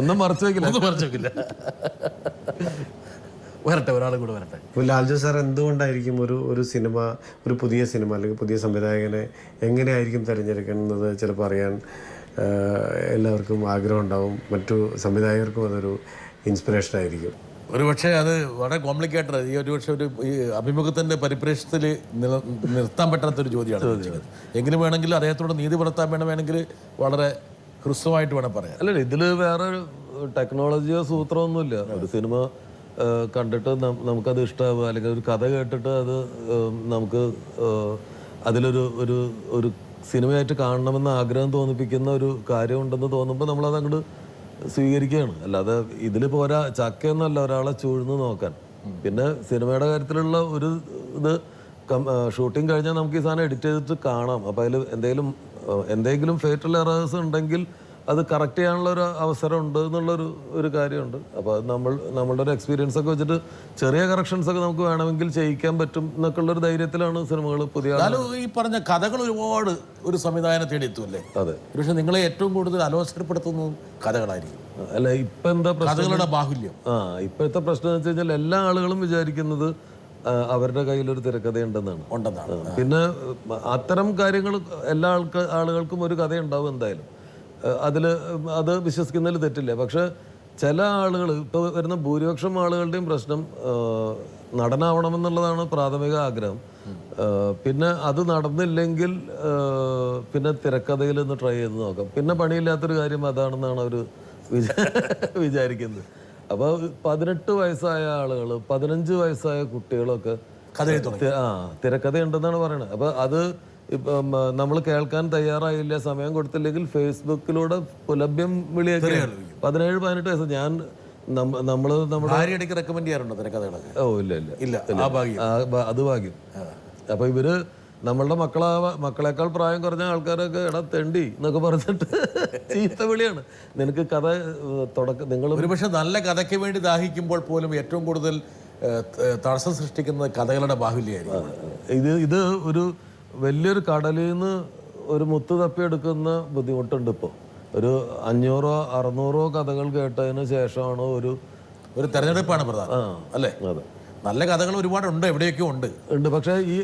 ഒന്നും മറച്ചു വെക്കില്ല. വരട്ടെ, ഒരാളും കൂടെ വരട്ടെ. ലാൽജോ സാർ എന്തുകൊണ്ടായിരിക്കും ഒരു സിനിമ, ഒരു പുതിയ സിനിമ അല്ലെങ്കിൽ പുതിയ സംവിധായകനെ എങ്ങനെയായിരിക്കും തിരഞ്ഞെടുക്കുന്നത് ചിലപ്പോൾ അറിയാൻ എല്ലാവർക്കും ആഗ്രഹം ഉണ്ടാവും. മറ്റു സംവിധായകർക്കും അതൊരു ഇൻസ്പിറേഷൻ ആയിരിക്കും. ഒരുപക്ഷെ അത് വളരെ കോംപ്ലിക്കേറ്റഡ്. ഈ ഒരുപക്ഷെ ഈ അഭിമുഖത്തിൻ്റെ പരിപ്രേക്ഷ്യത്തിൽ നിർത്താൻ പറ്റാത്തൊരു ചോദ്യമാണ്. എങ്കിലും വേണമെങ്കിൽ അദ്ദേഹത്തോട് നീതി പുലർത്താൻ വേണമെങ്കിൽ വളരെ ഹ്രസ്വമായിട്ട് വേണം പറയാം. അല്ല, ഇതില് വേറെ ടെക്നോളജിയോ സൂത്രമൊന്നുമില്ല. ഒരു സിനിമ കണ്ടിട്ട് നമുക്കത് ഇഷ്ടമാവുക, അല്ലെങ്കിൽ ഒരു കഥ കേട്ടിട്ട് അത് നമുക്ക് അതിലൊരു സിനിമയായിട്ട് കാണണമെന്ന് ആഗ്രഹം തോന്നിപ്പിക്കുന്ന ഒരു കാര്യമുണ്ടെന്ന് തോന്നുമ്പോൾ നമ്മളത് അങ്ങോട്ട് സ്വീകരിക്കുകയാണ്. അല്ലാതെ ഇതിൽ പോരാ ചക്കയൊന്നുമല്ല ഒരാളെ ചൂഴ്ന്ന് നോക്കാൻ. പിന്നെ സിനിമയുടെ കാര്യത്തിലുള്ള ഒരു ഇത് ഷൂട്ടിങ് കഴിഞ്ഞാൽ നമുക്ക് ഈ സാധനം എഡിറ്റ് ചെയ്തിട്ട് കാണാം. അപ്പോൾ അതിൽ എന്തെങ്കിലും ഫേറ്റൽ എറേഴ്സ് ഉണ്ടെങ്കിൽ അത് കറക്റ്റ് ചെയ്യാനുള്ള ഒരു അവസരം ഉണ്ട് എന്നുള്ളൊരു കാര്യമുണ്ട്. അപ്പോൾ അത് നമ്മളുടെ ഒരു എക്സ്പീരിയൻസ് ഒക്കെ വെച്ചിട്ട് ചെറിയ കറക്ഷൻസ് ഒക്കെ നമുക്ക് വേണമെങ്കിൽ ചെയ്യിക്കാൻ പറ്റും എന്നൊക്കെ ഉള്ളൊരു ധൈര്യത്തിലാണ് സിനിമകൾ പുതിയ. ഈ പറഞ്ഞ കഥകൾ ഒരുപാട് ഒരു സംവിധാനം തേടി എത്തുമല്ലേ? അതെ. പക്ഷെ നിങ്ങളെ ഏറ്റവും കൂടുതൽ അലോസരപ്പെടുത്തുന്ന കഥകളായിരിക്കും. അല്ല, ഇപ്പം എന്താ കഥകളുടെ ബാഹുല്യം. ഇപ്പോഴത്തെ പ്രശ്നം എന്ന് വെച്ച് കഴിഞ്ഞാൽ എല്ലാ ആളുകളും വിചാരിക്കുന്നത് അവരുടെ കയ്യിലൊരു തിരക്കഥയുണ്ടെന്നാണ്. പിന്നെ അത്തരം കാര്യങ്ങൾ എല്ലാ ആളുകൾക്കും ഒരു കഥയുണ്ടാവും എന്തായാലും. അത് വിശ്വസിക്കുന്നതിൽ തെറ്റില്ല. പക്ഷെ ചില ആളുകൾ, ഇപ്പോൾ വരുന്ന ഭൂരിപക്ഷം ആളുകളുടെയും പ്രശ്നം നടനാവണമെന്നുള്ളതാണ് പ്രാഥമിക ആഗ്രഹം. പിന്നെ അത് നടന്നില്ലെങ്കിൽ പിന്നെ തിരക്കഥയിൽ ഒന്ന് ട്രൈ ചെയ്ത് നോക്കാം. പിന്നെ പണിയില്ലാത്തൊരു കാര്യം അതാണെന്നാണ് അവർ വിചാരിക്കുന്നത്. അപ്പോൾ 18 വയസ്സായ ആളുകൾ, 15 വയസ്സായ കുട്ടികളൊക്കെ തിരക്കഥയുണ്ടെന്നാണ് പറയുന്നത്. അപ്പോൾ അത് ഇപ്പം നമ്മൾ കേൾക്കാൻ തയ്യാറായില്ല, സമയം കൊടുത്തില്ലെങ്കിൽ ഫേസ്ബുക്കിലൂടെ പുലഭ്യം വിളിയൊക്കെ 17-18 വയസ്സ്. ഞാൻ നമ്മള് നമ്മുടെ റെക്കമെൻഡ് ചെയ്യാറുണ്ടോ തിരക്കഥകളൊക്കെ? ഇല്ല, അത് ഭാഗ്യം. അപ്പൊ ഇവര് നമ്മളുടെ മക്കളെക്കാൾ പ്രായം കുറഞ്ഞ ആൾക്കാരൊക്കെ എടാ തെണ്ടി എന്നൊക്കെ പറഞ്ഞിട്ട് ചീത്ത വിളിയാണ്. നിനക്ക് കഥ നിങ്ങൾ ഒരുപക്ഷെ നല്ല കഥയ്ക്ക് വേണ്ടി ദാഹിക്കുമ്പോൾ പോലും ഏറ്റവും കൂടുതൽ തടസ്സം സൃഷ്ടിക്കുന്നത് കഥകളുടെ ബാഹുല്യമായിരിക്കും. ഇത് ഒരു വലിയൊരു കടലിൽ നിന്ന് ഒരു മുത്ത് തപ്പിയെടുക്കുന്ന ബുദ്ധിമുട്ടുണ്ട് ഇപ്പോൾ. ഒരു 500-600 കഥകൾ കേട്ടതിന് ശേഷമാണ് ഒരു തെരഞ്ഞെടുപ്പാണ് പ്രധാനം അല്ലേ? അതെ, നല്ല കഥകൾ ഒരുപാടുണ്ട്, എവിടെയൊക്കെ ഉണ്ട്. പക്ഷേ ഈ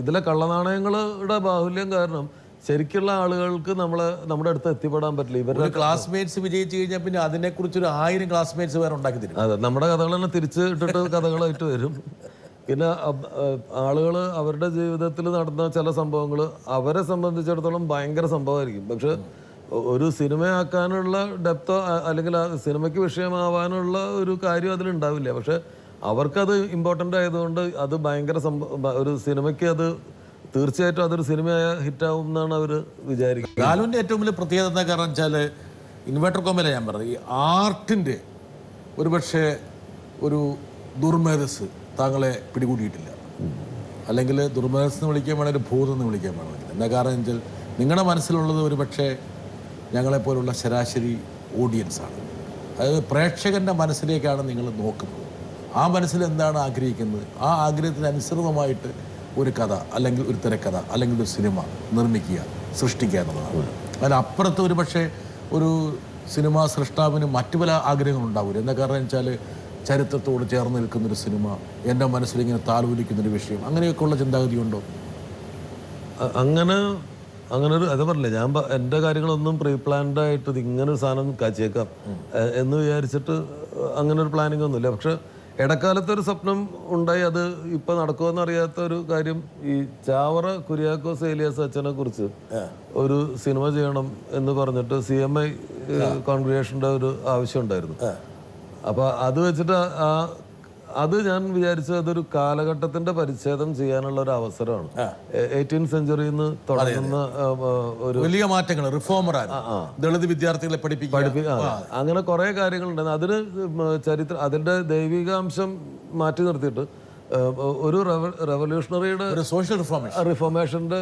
ഇതിലെ കള്ളനാണയങ്ങളുടെ ബാഹുല്യം കാരണം ശരിക്കുള്ള ആളുകൾക്ക് നമ്മുടെ അടുത്ത് എത്തിപ്പെടാൻ പറ്റില്ല. ഇവരുടെ ക്ലാസ്മേറ്റ്സ് വിജയിച്ചു കഴിഞ്ഞാൽ പിന്നെ അതിനെക്കുറിച്ച് 1000 ക്ലാസ്മേറ്റ്സ് വേറെ ഉണ്ടാക്കി തരും. അതെ, നമ്മുടെ കഥകൾ തന്നെ തിരിച്ച് ഇട്ടിട്ട് കഥകളായിട്ട് വരും. പിന്നെ ആളുകൾ അവരുടെ ജീവിതത്തിൽ നടന്ന ചില സംഭവങ്ങൾ അവരെ സംബന്ധിച്ചിടത്തോളം ഭയങ്കര സംഭവമായിരിക്കും. പക്ഷെ ഒരു സിനിമയാക്കാനുള്ള ഡെപ്തോ അല്ലെങ്കിൽ ആ സിനിമയ്ക്ക് വിഷയമാവാനുള്ള ഒരു കാര്യം അതിലുണ്ടാവില്ല. പക്ഷെ അവർക്കത് ഇമ്പോർട്ടൻ്റ് ആയതുകൊണ്ട് അത് ഭയങ്കര ഒരു സിനിമയ്ക്ക് അത് തീർച്ചയായിട്ടും അതൊരു സിനിമയായ ഹിറ്റാവും എന്നാണ് അവർ വിചാരിക്കുന്നത്. ലാലുവിൻ്റെ ഏറ്റവും വലിയ പ്രത്യേകത എന്താ കാരണം വെച്ചാൽ ഇൻവേർട്ടർ കോമയില ഞാൻ പറഞ്ഞത്, ഈ ആർട്ടിൻ്റെ ഒരുപക്ഷെ ഒരു ദുർമേധസ് താങ്കളെ പിടികൂടിയിട്ടില്ല. അല്ലെങ്കിൽ ദുർമേധസ് എന്ന് വിളിക്കാൻ വേണമെങ്കിൽ ഭൂതം എന്ന് വിളിക്കാൻ വേണമെങ്കിൽ. എന്താ കാരണം വെച്ചാൽ നിങ്ങളുടെ മനസ്സിലുള്ളത് ഒരു പക്ഷേ ഞങ്ങളെപ്പോലുള്ള ശരാശരി ഓഡിയൻസാണ്. അതായത് പ്രേക്ഷകൻ്റെ മനസ്സിലേക്കാണ് നിങ്ങൾ നോക്കുന്നത്. ആ മനസ്സിൽ എന്താണ് ആഗ്രഹിക്കുന്നത്, ആ ആഗ്രഹത്തിന് അനുസൃതമായിട്ട് ഒരു കഥ അല്ലെങ്കിൽ ഒരു തിരക്കഥ അല്ലെങ്കിൽ ഒരു സിനിമ നിർമ്മിക്കുക, സൃഷ്ടിക്കുക എന്നുള്ളതാണ്. അതിനപ്പുറത്ത് ഒരു പക്ഷേ ഒരു സിനിമാ സൃഷ്ടാവിന് മറ്റു പല ആഗ്രഹങ്ങളുണ്ടാവില്ല. എന്താ കാരണം വെച്ചാൽ ചരിത്രത്തോട് ചേർന്ന് നിൽക്കുന്നൊരു സിനിമ, എൻ്റെ മനസ്സിലിങ്ങനെ താലോലിക്കുന്നൊരു വിഷയം, അങ്ങനെയൊക്കെയുള്ള ചിന്താഗതി ഉണ്ടോ? അങ്ങനെ ഒരു അത് പറഞ്ഞില്ലേ, ഞാൻ എൻ്റെ കാര്യങ്ങളൊന്നും പ്രീ പ്ലാൻഡ് ആയിട്ട് ഇത് ഇങ്ങനെ ഒരു സാധനം കാച്ചേക്കാം എന്ന് വിചാരിച്ചിട്ട് അങ്ങനെ ഒരു പ്ലാനിങ് ഒന്നുമില്ല. പക്ഷെ ഇടക്കാലത്തൊരു സ്വപ്നം ഉണ്ടായി, അത് ഇപ്പം നടക്കുമെന്ന് അറിയാത്ത ഒരു കാര്യം, ഈ ചാവറ കുര്യാക്കോസ് ഏലിയാസ് അച്ഛനെ കുറിച്ച് ഒരു സിനിമ ചെയ്യണം എന്ന് പറഞ്ഞിട്ട് CMI കോൺഗ്രിഗേഷൻ്റെ ഒരു ആവശ്യം ഉണ്ടായിരുന്നു. അപ്പോൾ അത് വെച്ചിട്ട് അത് ഞാൻ വിചാരിച്ചത് അതൊരു കാലഘട്ടത്തിന്റെ പരിച്ഛേദം ചെയ്യാനുള്ള ഒരു അവസരമാണ്. 18th സെഞ്ചുറിയിൽ നിന്ന് തുടങ്ങുന്ന ഒരു വലിയ മാറ്റങ്ങൾ, റിഫോമറാണ്, ദളിത് വിദ്യാർത്ഥികളെ പഠിപ്പിക്കുക, അങ്ങനെ കുറെ കാര്യങ്ങളുണ്ട്. അതിന് അതിന്റെ ദൈവികാംശം മാറ്റി നിർത്തിയിട്ട് ഒരു റെവല്യൂഷണറിയുടെ സോഷ്യൽ റിഫോർമേഷന്റെ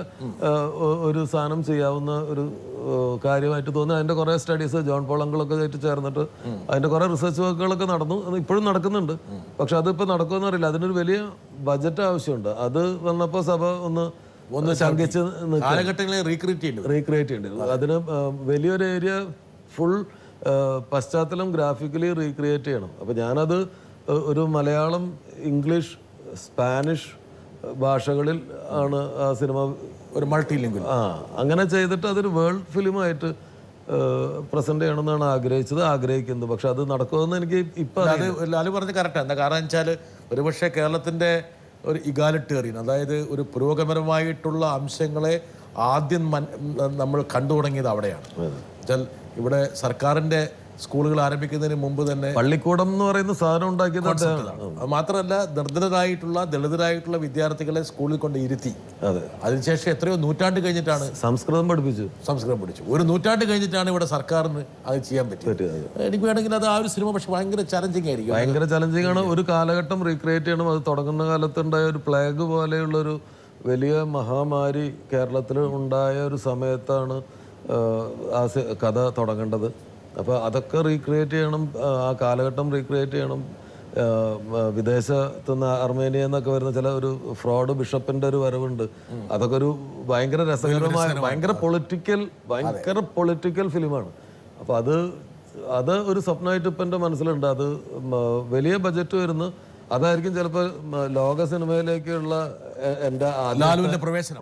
ഒരു സാധനം ചെയ്യാവുന്ന ഒരു കാര്യമായിട്ട് തോന്നി. അതിന്റെ കുറെ സ്റ്റഡീസ് ജോൺ പോൾ അങ്കിളൊക്കെ ആയിട്ട് ചേർന്നിട്ട് അതിന്റെ കുറെ റിസർച്ച് വർക്കുകളൊക്കെ നടന്നു. അത് ഇപ്പോഴും നടക്കുന്നുണ്ട്. പക്ഷെ അതിപ്പോ നടക്കുമെന്ന് അറിയില്ല. അതിനൊരു വലിയ ബജറ്റ് ആവശ്യമുണ്ട്. അത് വന്നപ്പോൾ സഭ ഒന്ന് ശങ്കിച്ച് റീക്രിയേറ്റ് ചെയ്യേണ്ടി. അതിന് വലിയൊരു ഏരിയ ഫുൾ പശ്ചാത്തലം ഗ്രാഫിക്കലി റീക്രിയേറ്റ് ചെയ്യണം. അപ്പൊ ഞാനത് ഒരു മലയാളം, ഇംഗ്ലീഷ്, സ്പാനിഷ് ഭാഷകളിൽ ആണ് ആ സിനിമ, ഒരു മൾട്ടി ലിംഗ്വൽ അങ്ങനെ ചെയ്തിട്ട് അതൊരു വേൾഡ് ഫിലിമായിട്ട് പ്രസന്റ് ചെയ്യണമെന്നാണ് ആഗ്രഹിക്കുന്നത്. പക്ഷെ അത് നടക്കുമെന്ന് എനിക്ക് ഇപ്പൊ ലാലു പറഞ്ഞ് കറക്റ്റാണ്. എന്താ കാരണം വെച്ചാൽ ഒരുപക്ഷെ കേരളത്തിന്റെ ഒരു ഇഗാലിറ്റേറിയൻ, അതായത് ഒരു പുരോഗമനമായിട്ടുള്ള അംശങ്ങളെ ആദ്യം നമ്മൾ കണ്ടു തുടങ്ങിയത് അവിടെയാണ്. വെച്ചാൽ ഇവിടെ സർക്കാരിന്റെ സ്കൂളുകൾ ആരംഭിക്കുന്നതിന് മുമ്പ് തന്നെ പള്ളിക്കൂടം എന്ന് പറയുന്ന സാധനം ഉണ്ടാക്കിയത് മാത്രമല്ല, നിർധനരായിട്ടുള്ള ദളിതരായിട്ടുള്ള വിദ്യാർത്ഥികളെ സ്കൂളിൽ കൊണ്ട് ഇരുത്തി. അതിനുശേഷം എത്രയോ നൂറ്റാണ്ട് കഴിഞ്ഞിട്ടാണ് സംസ്കൃതം പഠിപ്പിച്ചു. ഒരു നൂറ്റാണ്ട് കഴിഞ്ഞിട്ടാണ് ഇവിടെ സർക്കാരിന് അത് ചെയ്യാൻ പറ്റിയത്. എനിക്ക് വേണമെങ്കിൽ അത് ആ ഒരു സിനിമ പക്ഷെ ഭയങ്കര ചലഞ്ചിങ് ആയിരിക്കും. ഭയങ്കര ചലഞ്ചിങ് ആണ്. ഒരു കാലഘട്ടം റീക്രിയേറ്റ് ചെയ്യണം. അത് തുടങ്ങുന്ന കാലത്തുണ്ടായ ഒരു പ്ലേഗ് പോലെയുള്ളൊരു വലിയ മഹാമാരി കേരളത്തിൽ ഉണ്ടായ ഒരു സമയത്താണ് ആ കഥ തുടങ്ങേണ്ടത്. അപ്പോൾ അതൊക്കെ റീക്രിയേറ്റ് ചെയ്യണം. ആ കാലഘട്ടം റീക്രിയേറ്റ് ചെയ്യണം. വിദേശത്തുനിന്ന് അർമേനിയ എന്നൊക്കെ വരുന്ന ചില ഒരു ഫ്രോഡ് ബിഷപ്പിന്റെ ഒരു വരവുണ്ട്. അതൊക്കെ ഒരു ഭയങ്കര രസകരമായ ഭയങ്കര പൊളിറ്റിക്കൽ ഫിലിമാണ്. അപ്പോൾ അത് ഒരു സ്വപ്നമായിട്ട് ഇപ്പം എൻ്റെ മനസ്സിലുണ്ട്. അത് വലിയ ബജറ്റ് വരുന്നു. അതായിരിക്കും ചിലപ്പോൾ ലോക സിനിമയിലേക്കുള്ള എൻ്റെ പ്രവേശനം.